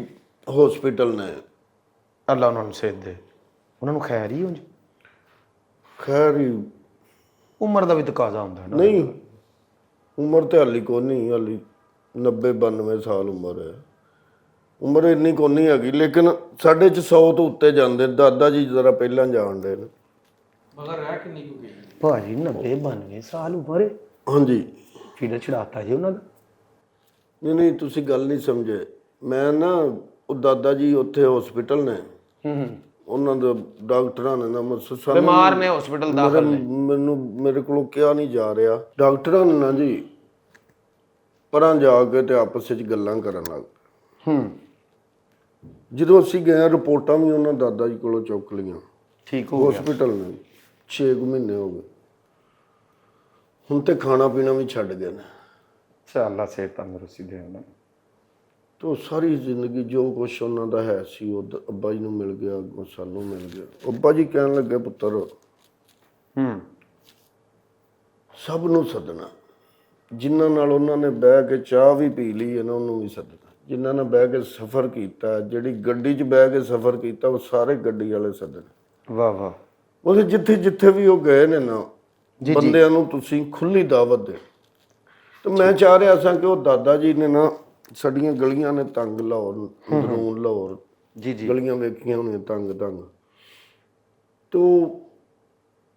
ਹਸਪੀਟਲ ਨੇ, ਅੱਲਾ ਉਹਨਾਂ ਨੂੰ ਸਿਹਤ ਦੇ, ਉਹਨਾਂ ਨੂੰ ਖੈਰ ਹੀ ਉਂਝ ਖੈਰ ਹੀ ਉਮਰ ਦਾ ਵੀ ਤਕਾਜ਼ਾ ਹੁੰਦਾ ਨਾ। ਨਹੀਂ ਉਮਰ ਤੇ ਹਾਲੀ ਕੋਈ ਨਹੀਂ, ਹਾਲੀ 90-92 ਸਾਲ ਉਮਰ ਹੈ। ਉਮਰ ਇੰਨੀ ਕੋਈ ਨਹੀਂ ਹੈਗੀ, ਲੇਕਿਨ ਸਾਡੇ 'ਚ 100 ਤੋਂ ਉੱਤੇ ਜਾਂਦੇ। ਦਾਦਾ ਜੀ ਜ਼ਰਾ ਪਹਿਲਾਂ ਜਾਣਦੇ ਨੇ। ਮਗਰ ਰਹਿ ਕਿੰਨੀ ਕੁ ਗਈ? ਭਾਜੀ 90-92 ਸਾਲ ਉਮਰ ਹੈ। ਹਾਂਜੀ। ਫੀਡਰ ਛਡਾਤਾ ਜੀ ਉਹਨਾਂ ਦਾ। ਨਹੀਂ ਤੁਸੀਂ ਗੱਲ ਨਹੀਂ ਸਮਝੇ। ਮੈਂ ਨਾ ਉਹ ਦਾਦਾ ਜੀ ਉੱਥੇ ਹਸਪੀਟਲ ਨੇ, ਉਹਨਾਂ ਦੇ ਡਾਕਟਰਾਂ ਨੇ ਨਾ ਸਾਨੂੰ ਬਿਮਾਰ ਨੇ ਹਸਪੀਟਲ ਦਾਖਲ ਨੇ। ਮੇਰੇ ਕੋਲੋਂ ਕਿਹਾ ਨਹੀਂ ਜਾ ਰਿਹਾ। ਡਾਕਟਰਾਂ ਨੇ ਨਾ ਜੀ ਪਰਾਂ ਜਾ ਕੇ ਤੇ ਆਪਸ ਵਿੱਚ ਗੱਲਾਂ ਕਰਨ ਲੱਗ ਪਏ। ਜਦੋਂ ਅਸੀਂ ਗਏ ਰਿਪੋਰਟਾਂ ਵੀ ਉਹਨਾਂ ਦਾਦਾ ਜੀ ਕੋਲੋਂ ਚੁੱਕ ਲਈਆਂ। ਠੀਕ ਹੋ ਗਿਆ। ਹਸਪੀਟਲ ਨੇ 6 ਮਹੀਨੇ ਹੋ ਗਏ। ਹੁਣ ਤੇ ਖਾਣਾ ਪੀਣਾ ਵੀ ਛੱਡ ਗਏ ਨੇ। ਅੱਲਾ ਸਿਹਤ ਤੰਦਰੁਸਤੀ ਦੇ ਉਹਨਾਂ ਨੂੰ। ਤੋ ਸਾਰੀ ਜ਼ਿੰਦਗੀ ਜੋ ਕੁਛ ਉਹਨਾਂ ਦਾ ਹੈ ਸੀ ਉਹ ਅੱਬਾ ਜੀ ਨੂੰ ਮਿਲ ਗਿਆ, ਅੱਗੋਂ ਸਾਨੂੰ ਮਿਲ ਗਿਆ। ਅੱਬਾ ਜੀ ਕਹਿਣ ਲੱਗੇ ਪੁੱਤਰ ਸਭ ਨੂੰ ਸੱਦਣਾ, ਜਿਨ੍ਹਾਂ ਨਾਲ ਉਹਨਾਂ ਨੇ ਬਹਿ ਕੇ ਚਾਹ ਵੀ ਪੀ ਲਈ ਹੈ ਨਾ ਉਹਨੂੰ ਵੀ ਸੱਦਣਾ, ਜਿਨ੍ਹਾਂ ਨਾਲ ਬਹਿ ਕੇ ਸਫ਼ਰ ਕੀਤਾ, ਜਿਹੜੀ ਗੱਡੀ 'ਚ ਬਹਿ ਕੇ ਸਫ਼ਰ ਕੀਤਾ ਉਹ ਸਾਰੇ ਗੱਡੀ ਵਾਲੇ ਸੱਦਣੇ। ਵਾਹ ਵਾਹ। ਉਹਦੇ ਜਿੱਥੇ ਜਿੱਥੇ ਵੀ ਉਹ ਗਏ ਨੇ ਨਾ ਬੰਦਿਆਂ ਨੂੰ ਤੁਸੀਂ ਖੁੱਲੀ ਦਾਵਤ ਦੇ। ਤੇ ਮੈਂ ਚਾਹ ਰਿਹਾ ਸਾਂ ਕਿ ਉਹ ਦਾਦਾ ਜੀ ਨੇ ਨਾ ਸਾਡੀਆਂ ਗਲੀਆਂ ਨੇ ਤੰਗ, ਲਾਹੌਰ ਅੰਦਰੂਨ ਲਾਹੌਰ ਗਲੀਆਂ ਵੇਖੀਆਂ ਹੋਣੀਆਂ ਤੰਗ ਤੋ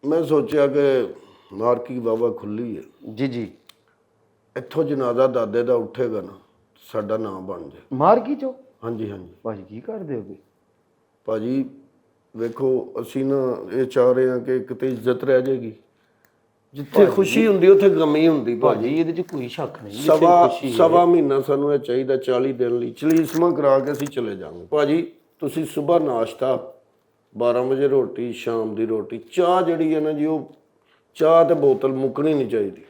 ਮੈਂ ਸੋਚਿਆ ਕਿ ਮਾਰਕੀ ਬਾਬਾ ਖੁੱਲੀ ਹੈ ਜੀ। ਇੱਥੋਂ ਜਨਾਜ਼ਾ ਦਾਦੇ ਦਾ ਉੱਠੇਗਾ ਨਾ ਸਾਡਾ ਨਾਮ ਬਣ ਜਾਏ। ਮਾਰਕੀ ਚੋਂ? ਹਾਂਜੀ ਭਾਜੀ ਕੀ ਕਰਦੇ ਹੋਗੇ? ਭਾਜੀ ਵੇਖੋ ਅਸੀਂ ਨਾ ਇਹ ਚਾਹ ਰਹੇ ਹਾਂ ਕਿ ਇੱਕ ਤੇ ਇੱਜ਼ਤ ਰਹਿ ਜਾਏਗੀ। ਜਿੱਥੇ ਖੁਸ਼ੀ ਹੁੰਦੀ ਉੱਥੇ ਗਮੀ ਹੁੰਦੀ ਭਾਜੀ, ਇਹਦੇ 'ਚ ਕੋਈ ਸ਼ੱਕ ਨਹੀਂ। ਸਵਾ ਮਹੀਨਾ ਸਾਨੂੰ ਇਹ ਚਾਹੀਦਾ 40 ਦਿਨ ਲਈ। ਚਲੀਸਮਾ ਕਰਾ ਕੇ ਅਸੀਂ ਚਲੇ ਜਾਵਾਂਗੇ। ਭਾਜੀ ਤੁਸੀਂ ਸਵੇਰ ਨਾਸ਼ਤਾ, 12 ਵਜੇ ਰੋਟੀ, ਸ਼ਾਮ ਦੀ ਰੋਟੀ, ਚਾਹ ਜਿਹੜੀ ਹੈ ਨਾ ਜੀ ਉਹ ਚਾਹ ਤੇ ਬੋਤਲ ਮੁੱਕਣੀ ਨਹੀਂ ਚਾਹੀਦੀ।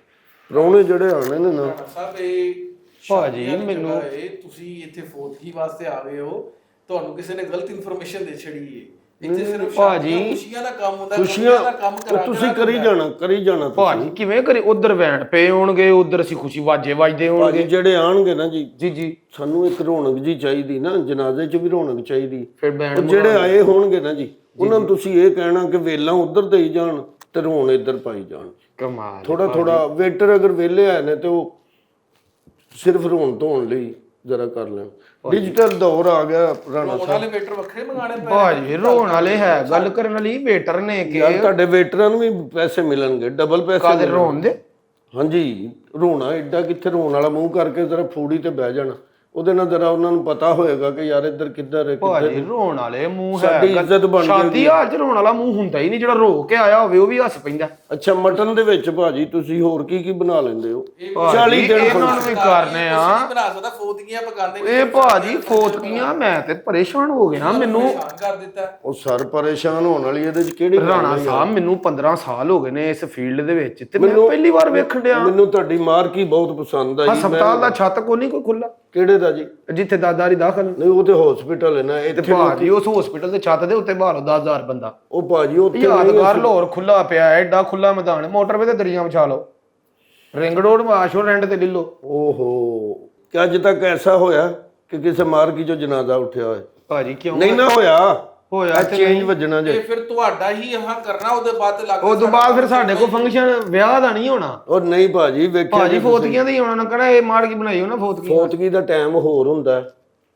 ਪ੍ਰਾਹੁਣੇ ਜਿਹੜੇ ਆਣੇ ਨੇ ਨਾ ਸਾਹਿਬ ਇਹ ਭਾਜੀ ਮੈਨੂੰ ਤੁਸੀਂ ਇੱਥੇ ਫੋਟਕੀ ਵਾਸਤੇ ਆ ਗਏ ਹੋ, ਤੁਹਾਨੂੰ ਕਿਸੇ ਨੇ ਗਲਤ ਇਨਫੋਰਮੇਸ਼ਨ ਦੇ ਛੜੀ ਹੈ। ਇੱਥੇ ਸਿਰਫ ਭਾਜੀ ਖੁਸ਼ੀਆਂ ਦਾ ਕੰਮ ਹੁੰਦਾ, ਖੁਸ਼ੀਆਂ ਦਾ ਕੰਮ ਕਰਾ ਤੁਸੀਂ ਕਰੀ ਜਾਣਾ ਭਾਜੀ ਕਿਵੇਂ ਕਰੇ? ਉਧਰ ਵੈਣ ਪਏ ਹੋਣਗੇ, ਉਧਰ ਅਸੀਂ ਖੁਸ਼ੀ ਵਾਜੇ ਵੱਜਦੇ ਹੋਣਗੇ। ਭਾਜੀ ਜਿਹੜੇ ਆਣਗੇ ਨਾ ਜੀ ਜੀ ਸਾਨੂੰ ਇੱਕ ਰੌਣਕ ਜੀ ਚਾਹੀਦੀ ਨਾ, ਜਨਾਜ਼ੇ 'ਚ ਵੀ ਰੌਣਕ ਚਾਹੀਦੀ। ਫਿਰ ਬੈਂਡ ਜਿਹੜੇ ਆਏ ਹੋਣਗੇ ਨਾ ਜੀ ਉਹਨਾਂ ਨੂੰ ਤੁਸੀਂ ਇਹ ਕਹਿਣਾ ਕਿ ਵੇਲਾਂ ਉਧਰ ਦੇਈ ਜਾਣ ਤੇ ਰੋਣ ਇੱਧਰ ਪਾਈ ਜਾਣ। ਕਮਾਲ। ਥੋੜਾ ਵੇਟਰ ਅਗਰ ਵਿਹਲੇ ਆਏ ਨੇ ਤੇ ਉਹ ਸਿਰਫ ਰੋਣ ਧੋਣ ਲਈ ਜਰਾ ਕਰ ਲੈਣ। ਡਿਜੀਟਲ ਦੌਰ ਆ ਗਿਆ ਰਾਣਾ ਸਾਹਿਬ। ਵਾਲੇ ਵੇਟਰ ਵੱਖਰੇ ਮੰਗਾਣੇ ਪਏ। ਭਾਜੀ ਰੋਣ ਵਾਲੇ ਹੈ, ਗੱਲ ਕਰਨ ਵਾਲੀ ਵੇਟਰ ਨੇ ਕਿ ਯਾਰ ਤੁਹਾਡੇ ਵੇਟਰਾਂ ਨੂੰ ਵੀ ਪੈਸੇ ਮਿਲਣਗੇ, ਡਬਲ ਪੈਸੇ ਕਾਦੇ ਰੋਣ ਦੇ। ਹਾਂਜੀ ਰੋਣਾ ਐਡਾ ਕਿੱਥੇ, ਰੋਣ ਵਾਲਾ ਮੂੰਹ ਕਰਕੇ ਜਰਾ ਫੂੜੀ ਤੇ ਬਹਿ ਜਾਣਾ, ਉਹਦੇ ਨਾਲ ਜਰਾ ਉਹਨਾਂ ਨੂੰ ਪਤਾ ਹੋਏਗਾ ਕਿ ਯਾਰ ਇੱਧਰ ਕਿੱਧਰ ਹੈ। ਭਾਜੀ ਰੋਣ ਵਾਲੇ ਮੂੰਹ ਹੈ, ਸਾਡੀ ਇੱਜ਼ਤ ਬਣ ਸ਼ਾਦੀ ਹਾਲ 'ਚ ਰੋਣ ਵਾਲਾ ਮੂੰਹ ਹੁੰਦਾ ਹੀ ਨਹੀਂ। ਜਿਹੜਾ ਰੋ ਕੇ ਆਇਆ ਹੋਵੇ ਉਹ ਵੀ ਹੱਸ ਪੈਂਦਾ। ਅੱਛਾ ਮਟਨ ਦੇ ਵਿੱਚ ਭਾਜੀ ਤੁਸੀਂ ਹੋਰ ਕੀ ਬਣਾ ਲੈਂਦੇ ਹੋ? 40 ਦਿਨ ਇਹਨਾਂ ਨੂੰ ਵੀ ਕਰਨੇ ਆ। ਬਣਾ ਸਕਦਾ ਫੋਤਗੀਆਂ ਪਕਾਉਂਦੇ ਇਹ ਭਾਜੀ ਫੋਤਕੀਆਂ ਮੈਂ ਤੇ ਪਰੇਸ਼ਾਨ ਹੋ ਗਿਆ ਮੈਨੂੰ। ਕਰ ਦਿੱਤਾ। ਉਹ ਸਰ ਪਰੇਸ਼ਾਨ ਹੋਣ ਵਾਲੀ ਇਹਦੇ 'ਚ ਕਿਹੜੀ ਗੱਲ ਰਾਣਾ ਸਾਹਿਬ ਮੈਨੂੰ 15 ਸਾਲ ਹੋ ਗਏ ਨੇ ਇਸ ਫੀਲਡ ਦੇ ਵਿੱਚ ਤੇ ਮੈਂ ਪਹਿਲੀ ਵਾਰ ਵੇਖਣ ਡਿਆ। ਮੈਨੂੰ ਤੁਹਾਡੀ ਮਾਰਕੀ ਬਹੁਤ ਪਸੰਦ ਆਈ। ਹਸਪਤਾਲ ਦਾ ਛੱਤ ਕੋ ਨਹੀਂ ਕੋਈ ਖੁੱਲਾ? ਕਿਹੜੇ ਦਾ ਜੀ? ਜਿੱਥੇ ਦਾਦਾ ਦੀ ਦਾਖਲ। ਨਹੀਂ ਉਹ ਤੇ ਹਸਪੀਟਲ ਹੈ ਨਾ। ਇੱਥੇ ਭਾਜੀ ਉਸ ਹਸਪੀਟਲ ਦੇ ਛੱਤ ਦੇ ਉੱਤੇ ਬਾਹਰੋਂ 10,000 ਬੰਦਾ। ਉਹ ਭਾਜੀ ਉੱਥੇ ਯਾਦਗਾਰ ਲਾਹੌਰ ਖੁੱਲਾ ਪਿਆ, ਐਡਾ ਖੁੱਲਾ ਮੈਦਾਨ, ਮੋਟਰਵੇ ਤੇ ਦਰੀਆਂ ਵਿਛਾ ਲਓ, ਰਿੰਗ ਰੋਡ ਮਾਸ਼ੋ ਰੈਂਟ ਤੇ ਲੈ ਲਓ। ਓਹੋ ਕਿ ਅੱਜ ਤੱਕ ਐਸਾ ਹੋਇਆ ਕਿ ਕਿਸੇ ਮਾਰਕੀ ਚੋਂ ਜਨਾਜ਼ਾ ਉੱਠਿਆ ਹੋਏ? ਭਾਜੀ ਕਿਉਂ ਨਹੀਂ ਨਾ ਹੋਇਆ ਤੇ ਚੇਂਜ ਵੱਜਣਾ ਜੇ। ਇਹ ਫਿਰ ਤੁਹਾਡਾ ਹੀ ਹਾਂ ਕਰਨਾ, ਉਹਦੇ ਬਾਅਦ ਲੱਗ ਉਸ ਤੋਂ ਬਾਅਦ ਫਿਰ ਸਾਡੇ ਕੋਲ ਫੰਕਸ਼ਨ ਵਿਆਹ ਦਾ ਨਹੀਂ ਹੋਣਾ। ਉਹ ਨਹੀਂ ਭਾਜੀ ਵੇਖਿਆ ਭਾਜੀ ਫੋਤਕੀਆਂ ਦਾ ਹੀ ਹੋਣਾ ਨਾ, ਕਹਣਾ ਇਹ ਮਾਰਕੀ ਬਣਾਈ ਹੋ ਨਾ ਫੋਤਕੀ। ਫੋਤਗੀ ਦਾ ਟਾਈਮ ਹੋਰ ਹੁੰਦਾ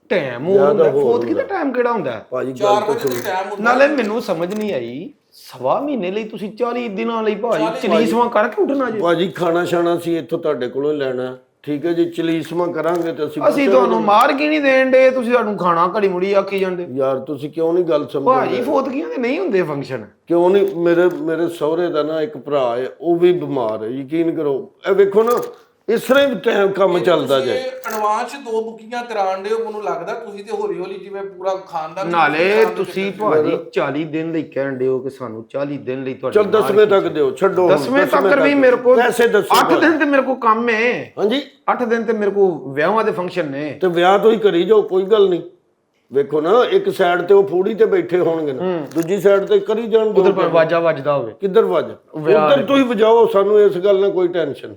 ਟਾਈਮ ਹੁੰਦਾ, ਫੋਤਕੀ ਦਾ ਟਾਈਮ ਕਿਹੜਾ ਹੁੰਦਾ ਭਾਜੀ? 4 ਵਜੇ ਦਾ ਟਾਈਮ ਹੁੰਦਾ। ਨਾਲੇ ਮੈਨੂੰ ਸਮਝ ਨਹੀਂ ਆਈ, ਸਵਾ ਮਹੀਨੇ ਲਈ ਤੁਸੀਂ 40 ਦਿਨਾਂ ਲਈ ਭਾਜੀ ਚਲੀਸਵਾਂ ਕਰਕੇ ਉੱਠਣਾ ਜੀ। ਭਾਜੀ ਖਾਣਾ ਛਾਣਾ ਸੀ ਇੱਥੋਂ ਤੁਹਾਡੇ ਕੋਲੋਂ ਲੈਣਾ, ਠੀਕ ਹੈ ਜੀ। ਚਲੀਸਮਾ ਕਰਾਂਗੇ ਤੇ ਅਸੀਂ ਤੁਹਾਨੂੰ ਮਾਰਕੀ ਨਹੀਂ ਦੇਣ ਦੇ, ਤੁਸੀਂ ਸਾਨੂੰ ਖਾਣਾ ਘੜੀ ਮੁੜੀ ਆਖੀ ਜਾਂਦੇ। ਯਾਰ ਤੁਸੀਂ ਕਿਉਂ ਨਹੀਂ ਗੱਲ ਸਮਝਦੇ? ਭਾਜੀ ਫੋਤਕੀਆਂ ਦੇ ਨਹੀਂ ਹੁੰਦੇ ਫੰਕਸ਼ਨ। ਕਿਉਂ ਨਹੀਂ? ਮੇਰੇ ਸਹੁਰੇ ਦਾ ਨਾ ਇੱਕ ਭਰਾ ਹੈ, ਉਹ ਵੀ ਬਿਮਾਰ ਹੈ, ਯਕੀਨ ਕਰੋ। ਇਹ ਵੇਖੋ ਨਾ ਇਸ ਤਰ੍ਹਾਂ ਹੀ ਟਾਈਮ ਕੰਮ ਚੱਲਦਾ ਜੇ। ਐਡਵਾਂਸ 2 ਬੁਕਿੰਗਾਂ ਕਰਾਣ ਦੇ ਮੈਨੂੰ ਲੱਗਦਾ ਤੁਸੀਂ ਤੇ ਹੌਲੀ ਹੌਲੀ ਜਿਵੇਂ ਪੂਰਾ ਖਾਨਦਾਨ। ਨਾਲੇ ਤੁਸੀਂ ਭਾਜੀ 40 ਦਿਨ ਲਈ ਕਹਿਣ ਦਿਓ ਕਿ ਸਾਨੂੰ 40 ਦਿਨ ਲਈ ਤੁਹਾਡੇ। ਚਲ 10ਵੇਂ ਤੱਕ ਦਿਓ, ਛੱਡੋ 10ਵੇਂ ਤੱਕ ਵੀ ਮੇਰੇ ਕੋਲ ਪੈਸੇ ਦੱਸੋ। 8 ਦਿਨ ਤੇ ਮੇਰੇ ਕੋਲ ਕੰਮ ਹੈ। ਹਾਂਜੀ 8 ਦਿਨ ਤੇ ਮੇਰੇ ਕੋਲ ਵਿਆਹਾਂ ਦੇ ਫੰਕਸ਼ਨ ਨੇ। ਤੇ ਵਿਆਹ ਤੋਂ ਹੀ ਕਰੀ ਜਾਓ, ਕੋਈ ਗੱਲ ਨਹੀਂ। ਵੇਖੋ ਨਾ ਇੱਕ ਸਾਈਡ ਤੇ ਉਹ ਫੂੜੀ ਤੇ ਬੈਠੇ ਹੋਣਗੇ ਨਾ, ਦੂਜੀ ਸਾਈਡ ਤੇ ਕਰੀ ਜਾਣ। ਉਧਰ ਪਰ ਵਾਜਾ ਵੱਜਦਾ ਹੋਵੇ, ਕਿੱਧਰ ਵੱਜ? ਉਧਰ ਤੁਸੀਂ ਵਜਾਓ, ਸਾਨੂੰ ਇਸ ਗੱਲ ਨਾਲ ਕੋਈ ਟੈਨਸ਼ਨ।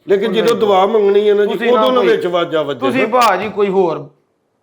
ਲੇਕਿਨ ਜਦੋਂ ਦੁਆ ਮੰਗਣੀ ਹੈ ਨਾ ਜੀ, ਉਦੋਂ ਨਾ ਵਿੱਚ ਵਾਜਾ ਵੱਜੇ। ਤੁਸੀਂ ਭਾਜੀ ਕੋਈ ਹੋਰ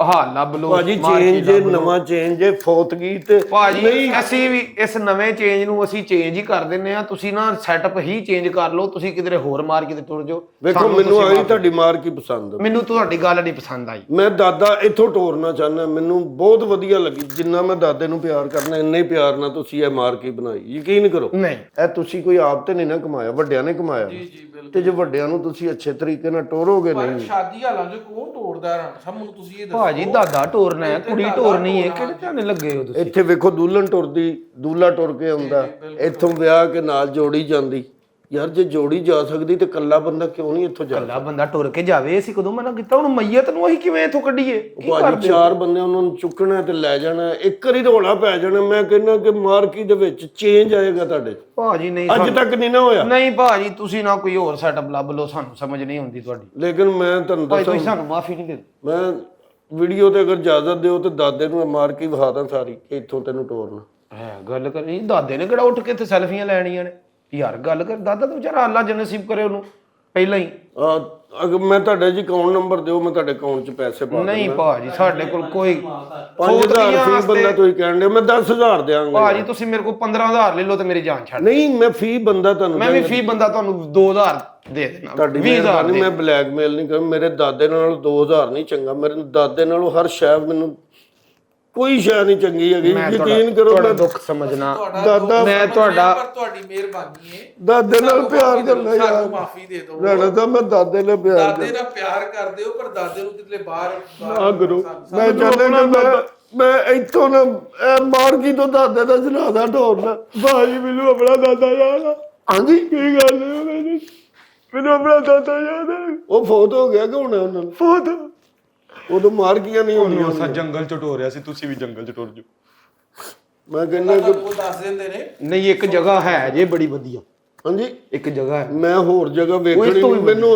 ਹਾਂ ਲੱਭ ਲਓ ਭਾਜੀ marquee ਚੇਂਜ ਜੇ ਲੱਭ ਲਓ। ਨਵਾਂ ਚੇਂਜ ਜੇ ਫੌਤਗੀ ਤੇ ਭਾਜੀ ਅਸੀਂ ਵੀ ਇਸ ਨਵੇਂ ਚੇਂਜ ਨੂੰ ਅਸੀਂ ਚੇਂਜ ਹੀ ਕਰ ਦਿੰਨੇ ਆ। ਤੁਸੀਂ ਨਾ ਸੈਟਅਪ ਹੀ ਚੇਂਜ ਕਰ ਲਓ। ਤੁਸੀਂ ਕਿਧਰੇ ਹੋਰ ਮਾਰ ਕੇ ਤੁਰ ਜਾਓ। ਵੇਖੋ ਸਾਨੂੰ ਮੈਨੂੰ ਤੁਸੀਂ ਆਈ ਮਾਫ਼- ਤੁਹਾਡੀ ਮਾਰਕੀ ਪਸੰਦ ਆ। ਮੈਨੂੰ ਤੁਹਾਡੀ ਗੱਲ ਨਹੀਂ ਪਸੰਦ ਆਈ। ਮੈਂ ਦਾਦਾ ਇੱਥੋਂ ਟੋਰਨਾ ਚਾਹੁੰਦਾ, ਮੈਨੂੰ ਬਹੁਤ ਵਧੀਆ ਲੱਗੀ। ਜਿੰਨਾ ਮੈਂ ਦਾਦੇ ਨੂੰ ਪਿਆਰ ਕਰਨਾ ਇੰਨੇ ਪਿਆਰ ਨਾਲ ਤੁਸੀਂ ਇਹ ਮਾਰਕੀ ਬਣਾਈ। ਯਕੀਨ ਕਰੋ ਨਹੀਂ ਇਹ ਤੁਸੀਂ ਕੋਈ ਆਪ ਤੇ ਨਹੀਂ ਨਾ ਕਮਾਇਆ, ਵੱਡਿਆਂ ਨੇ ਕਮਾਇਆ। ਜੀ ਬਿਲਕੁਲ। ਤੇ ਜੇ ਵੱਡਿਆਂ ਨੂੰ ਤੁਸੀਂ ਅੱਛੇ ਤਰੀਕੇ ਨਾਲ ਟੋਰੋਗੇ ਪਰ ਨਹੀਂ। ਸ਼ਾਦੀ ਹਾਲਾਂ 'ਚ ਕੌਣ ਤੋੜਦਾ ਰਾਣਾ ਸਾਹਿਬ, ਮੈਨੂੰ ਤੁਸੀਂ ਇਹ ਦੱਸੋ। ਭਾਜੀ ਦਾਦਾ ਟੋਰਨਾ ਹੈ, ਕੁੜੀ ਟੋਰਨੀ ਹੈ, ਕਿਹੜੇ ਧਾਨੇ ਲੱਗੇ ਹੋ ਤੁਸੀਂ? ਇੱਥੇ ਵੇਖੋ ਦੁਲਹਨ ਟੁਰਦੀ, ਦੂਲਾ ਟੁਰ ਕੇ ਆਉਂਦਾ, ਇੱਥੋਂ ਵਿਆਹ ਕੇ ਨਾਲ ਜੋੜੀ ਜਾਂਦੀ। ਯਾਰ ਜੇ ਜੋੜੀ ਜਾ ਸਕਦੀ ਤੇ ਕੱਲਾ ਬੰਦਾ ਕਿਉਂ ਨਹੀਂ ਇੱਥੋਂ ਜਾ? ਕੱਲਾ ਬੰਦਾ ਟੁਰ ਕੇ ਜਾਵੇ। ਅਸੀਂ ਕਦੋਂ ਮਨਾ ਕੀਤਾ? ਹੁਣ ਮਈਅਤ ਨੂੰ ਅਸੀਂ ਕਿਵੇਂ ਇੱਥੋਂ ਕੱਢੀਏ? ਕੀ ਭਾਜੀ ਕਰਦੇ ਹੋ? 4 ਬੰਦੇ ਉਹਨਾਂ ਨੂੰ ਚੁੱਕਣਾ ਤੇ ਲੈ ਜਾਣਾ, ਇੱਕ ਵਾਰੀ ਰੌਲਾ ਪੈ ਜਾਣਾ। ਮੈਂ ਕਹਿੰਦਾ ਕਿ ਮਾਰਕੀ ਦੇ ਵਿੱਚ ਚੇਂਜ ਆਏਗਾ ਤੁਹਾਡੇ। ਭਾਜੀ ਨਹੀਂ ਅੱਜ ਤੱਕ ਨਹੀਂ ਨਾ ਹੋਇਆ। ਨਹੀਂ ਭਾਜੀ ਤੁਸੀਂ ਨਾ ਕੋਈ ਹੋਰ ਸੈਟਅਪ ਲੱਭ ਲਓ, ਸਾਨੂੰ ਸਮਝ ਨਹੀਂ ਆਉਂਦੀ ਤੁਹਾਡੀ। ਲੇਕਿਨ ਮੈਂ ਤੁਹਾਨੂੰ ਭਾਈ ਦੱਸਾਂ, ਤੁਸੀਂ ਸਾਨੂੰ ਮਾਫੀ ਨਹੀਂ ਦਿੰਦੇ। ਮੈਂ ਵੀਡੀਓ ਤੇ ਅਗਰ ਇਜਾਜ਼ਤ ਦਿਓ ਤੇ ਦਾਦੇ ਨੂੰ ਮਾਰਕੀ ਵਿਖਾਦਾ ਸਾਰੀ ਕਿ ਇੱਥੋਂ ਤੈਨੂੰ ਟੋਰਨਾ। ਹੈ ਗੱਲ ਕਰੀ ਦਾਦੇ ਨੇ ਕਿਹੜਾ ਉੱਠ ਕੇ ਇੱਥੇ ਸੈਲਫੀਆਂ ਲੈਣੀਆਂ ਨੇ? ਯਾਰ ਗੱਲ ਕਰ, ਦਾਦਾ ਤਾਂ ਵਿਚਾਰਾ ਅੱਲਾ ਜਨਸੀਬ ਕਰੇ ਉਹਨੂੰ ਪਹਿਲਾਂ ਹੀ। ਅਗਰ ਮੈਂ ਤੁਹਾਡੇ ਜੀ ਅਕਾਊਂਟ ਨੰਬਰ ਦਿਓ, ਮੈਂ ਤੁਹਾਡੇ ਅਕਾਊਂਟ 'ਚ ਪੈਸੇ ਪਾ ਦਿੰਦਾ। ਨਹੀਂ ਭਾਜੀ ਸਾਡੇ ਕੋਲ ਕੋਈ 5000 ਫੀ ਬੰਦਾ ਤੁਸੀਂ ਕਹਿਣ ਦੇ, ਮੈਂ 10000 ਦਿਆਂਗਾ। ਭਾਜੀ ਤੁਸੀਂ ਮੇਰੇ ਕੋਲ 15000 ਲੈ ਲਓ ਤੇ ਮੇਰੀ ਜਾਨ ਛੱਡ। ਨਹੀਂ ਮੈਂ ਫੀ ਬੰਦਾ ਤੁਹਾਨੂੰ ਮੈਂ ਵੀ ਫੀ ਬੰਦਾ ਤੁਹਾਨੂੰ 2000 ਦੇ ਦੇਣਾ। ਤੁਹਾਡੀ 20000 ਮਿਹਰਬਾਨੀ, ਮੈਂ ਬਲੈਕਮੇਲ ਨਹੀਂ ਕਰ। ਮੇਰੇ ਦਾਦੇ ਨਾਲੋਂ 2000 ਨਹੀਂ ਚੰਗਾ। ਮੇਰੇ ਦਾਦੇ ਨਾਲੋਂ ਹਰ ਸ਼ੈ ਮੈਨੂੰ ਕੋਈ ਸ਼ੈ ਨਹੀਂ ਚੰਗੀ ਹੈਗੀ। ਯਕੀਨ ਕਰੋ ਤੁਹਾਡਾ ਮੈਂ ਦੁੱਖ ਸਮਝਣਾ। ਦਾਦਾ ਮੈਂ ਤੁਹਾਡਾ ਪਰ ਤੁਹਾਡੀ ਮਿਹਰਬਾਨੀ ਹੈ। ਦਾਦੇ ਨਾਲ ਪਿਆਰ ਕਰਨਾ ਯਾਰ। ਸਾਨੂੰ ਮਾਫੀ ਦੇ ਦਿਓ। ਰਹਿਣਾ ਤਾਂ ਮੈਂ ਦਾਦੇ ਨਾਲ ਪਿਆਰ ਦਾਦੇ ਨਾਲ ਪਿਆਰ ਕਰਦੇ ਹੋ ਪਰ ਦਾਦੇ ਨੂੰ ਕਿਤੇ ਬਾਹਰ ਨਾ ਕਰੋ। ਮੈਂ ਚਾਹੁੰਦਾ ਮੈਂ ਇੱਥੋਂ ਨਾ ਮਾਰਕੀ ਤੋਂ ਦਾਦੇ ਦਾ ਜਨਾਜ਼ਾ ਢੋਲਣਾ। ਭਾਜੀ ਮੈਨੂੰ ਆਪਣਾ ਦਾਦਾ ਯਾਦ ਆ। ਹਾਂਜੀ ਕੀ ਗੱਲ ਹੈ? ਮੈਨੂੰ ਆਪਣਾ ਦਾਦਾ ਯਾਦ ਆ। ਉਹ ਫੌਤ ਹੋ ਗਿਆ ਕਿ ਹੁਣ ਉਹਨਾਂ ਨੂੰ ਫੌਤ? ਉਦੋਂ ਮਾਰਕੀਆਂ ਨਹੀਂ ਹੁੰਦੀਆਂ। ਸਾ ਜੰਗਲ ਚ ਟੋਰਿਆ ਸੀ, ਤੁਸੀਂ ਵੀ ਜੰਗਲ ਚ ਟੁਰ ਜਾਓ। ਮੈਂ ਕਹਿੰਦਾ ਕਿ ਉਹ ਦੱਸ ਦਿੰਦੇ ਨੇ। ਨਹੀਂ ਇੱਕ ਜਗ੍ਹਾ ਹੈ ਜੇ ਬੜੀ ਵਧੀਆ। ਹਾਂਜੀ ਇੱਕ ਜਗ੍ਹਾ ਹੈ ਮੈਂ ਹੋਰ ਜਗ੍ਹਾ ਵੇਖਣੀ। ਮੈਨੂੰ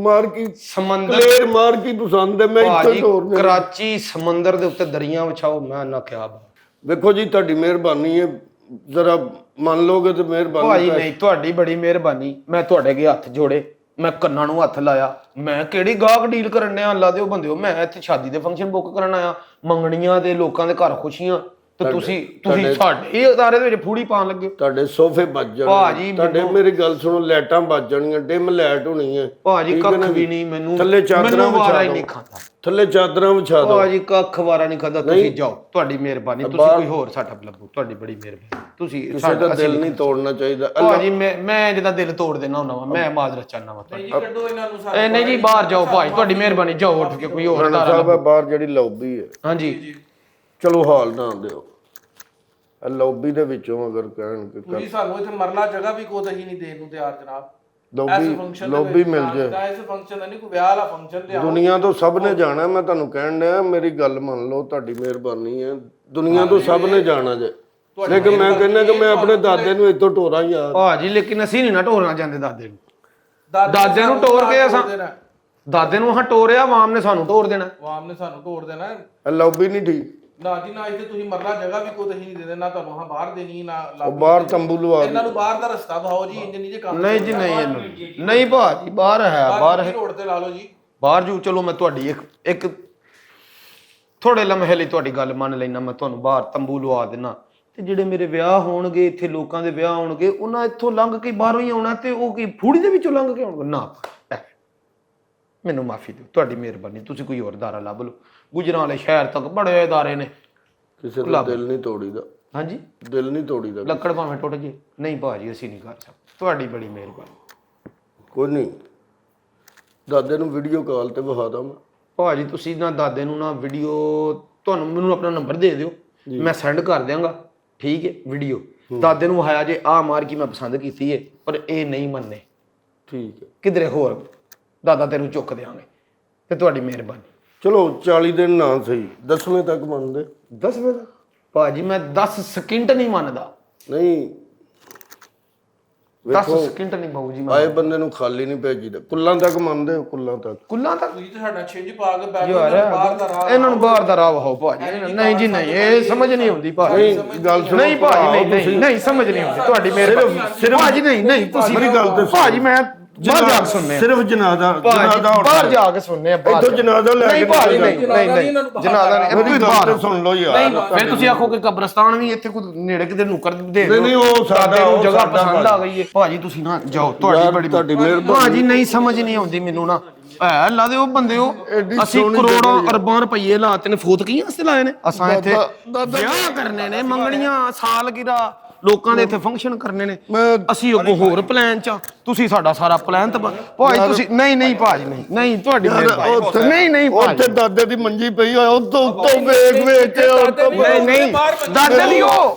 ਮਾਰਕੀ ਸਮੁੰਦਰ ਕਲੇਰ ਮਾਰਕੀ ਪਸੰਦ ਹੈ। ਮੈਂ ਇੱਥੇ ਭਾਜੀ ਟੋਰਨਾ। ਕਰਾਚੀ ਸਮੁੰਦਰ ਦੇ ਉੱਤੇ ਦਰਿਆ ਵਿਛਾਓ। ਮੈਂ ਨਾ ਕਿਹਾ ਵੇਖੋ ਜੀ ਤੁਹਾਡੀ ਮਿਹਰਬਾਨੀ ਹੈ, ਜ਼ਰਾ ਮੰਨ ਲਓਗੇ ਤੇ ਮਿਹਰਬਾਨੀ। ਭਾਜੀ ਨਹੀਂ ਤੁਹਾਡੀ ਬੜੀ ਮਿਹਰਬਾਨੀ। ਮੈਂ ਤੁਹਾਡੇ ਅੱਗੇ ਹੱਥ ਜੋੜੇ, ਮੈਂ ਕੰਨਾਂ ਨੂੰ ਹੱਥ ਲਾਇਆ। ਮੈਂ ਕਿਹੜੀ ਗਾਹਕ ਡੀਲ ਕਰਨ ਡਿਆ? ਅੱਲਾ ਦੇ ਉਹ ਬੰਦਿਓ, ਮੈਂ ਇੱਥੇ ਸ਼ਾਦੀ ਦੇ ਫੰਕਸ਼ਨ ਬੁੱਕ ਕਰਨ ਆਇਆ, ਮੰਗਣੀਆਂ ਤੇ ਲੋਕਾਂ ਦੇ ਘਰ ਖੁਸ਼ੀਆਂ, ਤੇ ਤੁਸੀਂ ਸਾਡੇ ਇਹ ਅਦਾਰੇ ਦੇ ਵਿੱਚ ਫੂੜੀ ਪਾਉਣ ਲੱਗੇ। ਤੁਹਾਡੇ ਸੋਫੇ ਵੱਜ ਭਾਜੀ ਜਾਣਗੇ, ਤੁਹਾਡੇ ਮੇਰੀ ਗੱਲ ਸੁਣੋ, ਲਾਈਟਾਂ ਵੱਜ ਜਾਣਗੀਆਂ, ਡਿਮ ਲਾਈਟ ਹੋਣੀ ਹੈ। ਭਾਜੀ ਕੱਖ ਵੀ ਨਹੀਂ ਮੈਨੂੰ, ਥੱਲੇ ਚਾਦਰਾਂ ਵਾਰਾ ਹੀ ਵਿਛਾ ਨਹੀਂ ਦਿਓ। ਖਾਂਦਾ। ਥੱਲੇ ਚਾਦਰਾਂ ਵਿਛਾ ਦਿਓ। ਭਾਜੀ ਕੱਖ ਵਾਰਾ ਨਹੀਂ ਖਾਂਦਾ। ਤੁਸੀਂ ਜਾਓ, ਤੁਹਾਡੀ ਮਿਹਰਬਾਨੀ। ਤੁਸੀਂ ਕੋਈ ਹੋਰ ਸੈਟਅਪ ਲੱਭੋ, ਤੁਹਾਡੀ ਬੜੀ ਮਿਹਰਬਾਨੀ। ਤੁਸੀਂ ਕਿਸੇ ਦਾ ਦਿਲ ਨਹੀਂ ਤੋੜਨਾ ਚਾਹੀਦਾ। ਭਾਜੀ ਮੈਂ ਜਿਹਦਾ ਦਿਲ ਤੋੜ ਦੇਣਾ ਹੁੰਦਾ ਵਾ, ਮੈਂ ਮਾਜ਼ਰਤ ਚਾਹਨਾ ਵਾ। ਨਹੀਂ ਜੀ ਕੱਢੋ ਇਹਨਾਂ ਨੂੰ ਸਾਰੇ। ਨਹੀਂ ਜੀ ਬਾਹਰ ਜਾਓ ਭਾਜੀ, ਤੁਹਾਡੀ ਮਿਹਰਬਾਨੀ। ਜਾਓ ਉੱਠ ਕੇ ਕੋਈ ਹੋਰ ਰਾਣਾ ਸਾਹਿਬ ਬਾਹਰ ਜਿਹੜੀ ਲੌਬੀ ਹੈ, ਹਾਂਜੀ ਚਲੋ ਹਾਲ ਨਾ ਦਿਓ। ਲੌਬੀ ਦੇ ਵਿੱਚੋਂ ਅਗਰ ਕਹਿਣ ਕਿ ਤੁਸੀਂ ਸਾਨੂੰ ਇੱਥੇ ਮਰਲਾ ਜਗ੍ਹਾ ਵੀ ਕੋਈ ਨਹੀਂ ਦੇਣ ਨੂੰ ਤਿਆਰ ਜਨਾਬ। ਲੌਬੀ ਮਿਲ ਜੇ। ਇਸ ਫੰਕਸ਼ਨ ਦਾ ਨਹੀਂ ਕੋਈ ਵਿਆਹ ਵਾਲਾ ਫੰਕਸ਼ਨ ਤੇ ਦੁਨੀਆ ਤੋਂ ਸਭ ਨੇ ਜਾਣਾ। ਮੈਂ ਤੁਹਾਨੂੰ ਕਹਿਣ ਡਿਆ, ਮੇਰੀ ਗੱਲ ਮੰਨ ਲਓ, ਤੁਹਾਡੀ ਮਿਹਰਬਾਨੀ ਹੈ। ਦੁਨੀਆ ਤੋਂ ਸਭ ਨੇ ਜਾਣਾ ਜੇ। ਲੇਕਿਨ ਮੈਂ ਕਹਿੰਦਾ ਕਿ ਮੈਂ ਆਪਣੇ ਦਾਦੇ ਨੂੰ ਇੱਥੋਂ ਟੋਰਾਂ ਯਾਰ। ਭਾਜੀ ਲੇਕਿਨ ਅਸੀਂ ਨਹੀਂ ਨਾ ਟੋਰਨਾ ਚਾਹੁੰਦੇ ਦਾਦੇ ਨੂੰ। ਦਾਦੇ ਨੂੰ ਟੋਰ ਕੇ ਅਸਾਂ ਦਾਦੇ ਨੂੰ ਟੋਰਿਆ, ਆਵਾਮ ਨੇ ਸਾਨੂੰ ਟੋਰ ਦੇਣਾ। ਆਵਾਮ ਨੇ ਸਾਨੂੰ ਟੋਰ ਦੇਣਾ। ਲੌਬੀ ਨਹੀਂ ਠੀਕ। ਨਾ ਜੀ ਨਾ, ਇੱਥੇ ਤੁਸੀਂ ਮਰਲਾ ਜਗ੍ਹਾ ਵੀ ਕੋਈ ਨਹੀਂ ਦੇਦੇ, ਨਾ ਤੁਹਾਨੂੰ ਬਾਹਰ ਦੇਣੀ ਨਾ ਬਾਹਰ ਤੰਬੂ ਲਵਾ ਇਹਨਾਂ ਨੂੰ ਬਾਹਰ ਦਾ ਰਸਤਾ ਦਿਖਾਓ ਜੀ। ਇੰਜ ਨਹੀਂ ਜੇ ਕੰਮ ਨਹੀਂ ਜੀ ਨਹੀਂ, ਨਹੀਂ ਭਾਜੀ ਬਾਹਰ ਹੈ, ਬਾਹਰ ਹੈ, ਰੋਡ ਤੇ ਲਾ ਲਓ ਜੀ ਬਾਹਰ ਜੂ। ਚਲੋ ਮੈਂ ਤੁਹਾਡੀ ਇੱਕ ਥੋੜੇ ਲਮਹੇ ਲਈ ਤੁਹਾਡੀ ਗੱਲ ਮੰਨ ਲੈਣਾ। ਮੈਂ ਤੁਹਾਨੂੰ ਬਾਹਰ ਤੰਬੂ ਲਵਾ ਦੇਣਾ, ਤੇ ਜਿਹੜੇ ਮੇਰੇ ਵਿਆਹ ਹੋਣਗੇ ਇੱਥੇ, ਲੋਕਾਂ ਦੇ ਵਿਆਹ ਹੋਣਗੇ, ਉਹਨਾਂ ਇੱਥੋਂ ਲੰਘ ਕੇ ਬਾਹਰੋਂ ਹੀ ਆਉਣਾ, ਤੇ ਉਹ ਕੀ ਫੂੜੀ ਦੇ ਵਿੱਚੋਂ ਲੰਘ ਕੇ ਆਉਣਗੇ? ਨਾ, ਮੈਨੂੰ ਮਾਫੀ ਦਿਓ, ਤੁਹਾਡੀ ਮਿਹਰਬਾਨੀ। ਤੁਸੀਂ ਕੋਈ ਹੋਰ ਅਦਾਰਾ ਲੱਭ ਲਓ। ਗੁਜਰਾਂ ਵਾਲੇ ਸ਼ਹਿਰ ਤੱਕ ਬੜੇ ਅਦਾਰੇ ਨੇ। ਕਿਸੇ ਦਾ ਦਿਲ ਨਹੀਂ ਤੋੜੀਦਾ। ਹਾਂਜੀ ਦਿਲ ਨਹੀਂ ਤੋੜੀਦਾ। ਲੱਕੜ ਭਾਵੇਂ ਟੁੱਟ ਜੇ। ਨਹੀਂ ਭਾਜੀ ਅਸੀਂ ਨਹੀਂ ਕਰ ਸਕਦੇ। ਤੁਹਾਡੀ ਬੜੀ ਮਿਹਰਬਾਨੀ। ਕੋਈ ਨਹੀਂ, ਦਾਦੇ ਨੂੰ ਵੀਡੀਓ ਕਾਲ ਤੇ ਵਿਖਾ ਦਾਂ ਮੈਂ। ਭਾਜੀ ਤੁਸੀਂ ਨਾ ਦਾਦੇ ਨੂੰ ਨਾ ਵੀਡੀਓ, ਤੁਹਾਨੂੰ ਮੈਨੂੰ ਆਪਣਾ ਨੰਬਰ ਦੇ ਦਿਓ, ਮੈਂ ਸੈਂਡ ਕਰ ਦਿਆਂਗਾ। ਠੀਕ ਹੈ, ਵੀਡੀਓ ਦਾਦੇ ਨੂੰ ਆਇਆ ਜੇ ਆ ਮਾਰ ਕੀ ਮੈਂ ਪਸੰਦ ਕੀਤੀ ਹੈ, ਪਰ ਇਹ ਨਹੀਂ ਮੰਨੇ। ਠੀਕ ਹੈ, ਕਿਧਰੇ ਹੋਰ ਦਾਦਾ ਤੈਨੂੰ ਚੁੱਕ ਦਿਆਂਗੇ, ਤੇ ਤੁਹਾਡੀ ਮਿਹਰਬਾਨੀ। ਚਲੋ 40 ਦਿਨ ਨਾ ਸਹੀ, 10ਵੇਂ ਤੱਕ ਮੰਨਦੇ। 10ਵੇਂ ਤੱਕ ਭਾਜੀ ਮੈਂ 10 ਸਕਿੰਟ ਨਹੀਂ ਮੰਨਦਾ। ਨਹੀਂ 10 ਸਕਿੰਟ ਨਹੀਂ ਬਾਬੂ ਜੀ। ਆਏ ਬੰਦੇ ਨੂੰ ਖਾਲੀ ਨਹੀਂ ਭੇਜੀਦਾ। ਕੁੱਲਾਂ ਤੱਕ ਮੰਨਦੇ ਹੋ? ਕੁੱਲਾਂ ਤੱਕ ਤੁਸੀਂ ਤੇ ਸਾਡਾ ਛਿੰਝ ਪਾ ਕੇ ਬੈਠ ਯਾਰ ਬਾਹਰ ਦਾ ਰਾਹ। ਇਹਨਾਂ ਨੂੰ ਬਾਹਰ ਦਾ ਰਾਹ ਵਹਾਓ ਭਾਜੀ। ਨਹੀਂ ਜੀ ਨਹੀਂ, ਇਹ ਸਮਝ ਨਹੀਂ ਆਉਂਦੀ ਭਾਜੀ। ਗੱਲ ਸੁਣੋ। ਨਹੀਂ ਭਾਜੀ, ਨਹੀਂ ਸਮਝ ਨਹੀਂ ਆਉਂਦੀ ਤੁਹਾਡੀ ਮਿਹਰਬਾਨੀ। ਭਾਜੀ ਨਹੀਂ ਤੁਸੀਂ ਮੇਰੀ ਗੱਲ ਤੇ ਭਾਜੀ, ਮੈਂ ਬਾਹਰ ਜਾ ਕੇ ਸੁਣਨੇ ਆ ਸਿਰਫ ਜਨਾਜ਼ਾ ਭਾਜੀ ਬਾਹਰ ਜਾ ਕੇ ਸੁਣਨੇ ਆ ਬਾਹਰ ਇੱਥੋਂ ਜਨਾਜ਼ਾ ਲੈ ਨਹੀਂ ਕੇ ਭਾਜੀ ਨਹੀਂ ਜਨਾਜ਼ਾ ਨਹੀਂ ਮੇਰੀ ਗੱਲ ਤਾਂ ਸੁਣ ਲਓ ਯਾਰ ਨਹੀਂ ਫਿਰ ਤੁਸੀਂ ਆਖੋ ਕਿ ਕਬਰਸਤਾਨ ਵੀ ਇੱਥੇ ਕੋਈ ਨੇੜੇ ਕਿਤੇ ਨੁਕਰ ਦੇ ਦਿਓ ਨਹੀਂ, ਉਹ ਸਾਡਾ- ਦਾਦੇ ਨੂੰ ਉਹ ਜਗ੍ਹਾ ਸਾਡਾ ਪਸੰਦ ਆ ਗਈ ਹੈ ਭਾਜੀ ਤੁਸੀਂ ਨਾ ਜਾਓ ਯਾਰ, ਤੁਹਾਡੀ ਤੁਹਾਡੀ ਬੜੀ ਮਿਹਰਬਾਨੀ। ਭਾਜੀ ਨਹੀਂ ਸਮਝ ਨਹੀਂ ਆਉਂਦੀ ਮੈਨੂੰ ਨਾ ਐ ਅੱਲਾ ਦੇ ਉਹ ਬੰਦੇ ਹੋ ਐਡੀ ਅਸੀਂ ਸੋਹਣੀ ਕਰੋੜਾਂ ਜਗ੍ਹਾ ਯਾਰ। ਅਰਬਾਂ ਰੁਪਏ ਲਾਤੇ ਨੇ ਫੋਤਕੀਆਂ ਵਾਸਤੇ ਲਾਏ ਨੇ ਅਸਾਂ ਇੱਥੇ ਦਾਦਾ- ਵਿਆਹ ਕਰਨੇ ਨੇ ਮੰਗਣੀਆਂ ਸਾਲਗਿਰਾ ਲੋਕਾਂ ਦੇ ਇੱਥੇ ਫੰਕਸ਼ਨ ਕਰਨੇ ਨੇ ਮੈਂ- ਅਸੀਂ ਅੱਗੋਂ ਹੋਰ ਪਲਾਨ ਚ ਆ, ਤੁਸੀਂ ਸਾਡਾ ਸਾਰਾ ਪਲਾਨ ਤਾਂ ਭਾਜੀ ਤੁਸੀਂ ਨਹੀਂ ਭਾਜੀ ਨਹੀਂ ਤੁਹਾਡੀ ਮਿਹਰਬਾਨੀ ਨਹੀਂ ਭਾਜੀ ਉੱਥੇ ਦਾਦੇ ਦੀ ਮੰਜੀ ਪਈ ਹੋਇਆ ਉਹ ਤੋਂ ਵੇਖ ਕੇ ਨਹੀਂ ਦਾਦੇ ਦੀ ਉਹ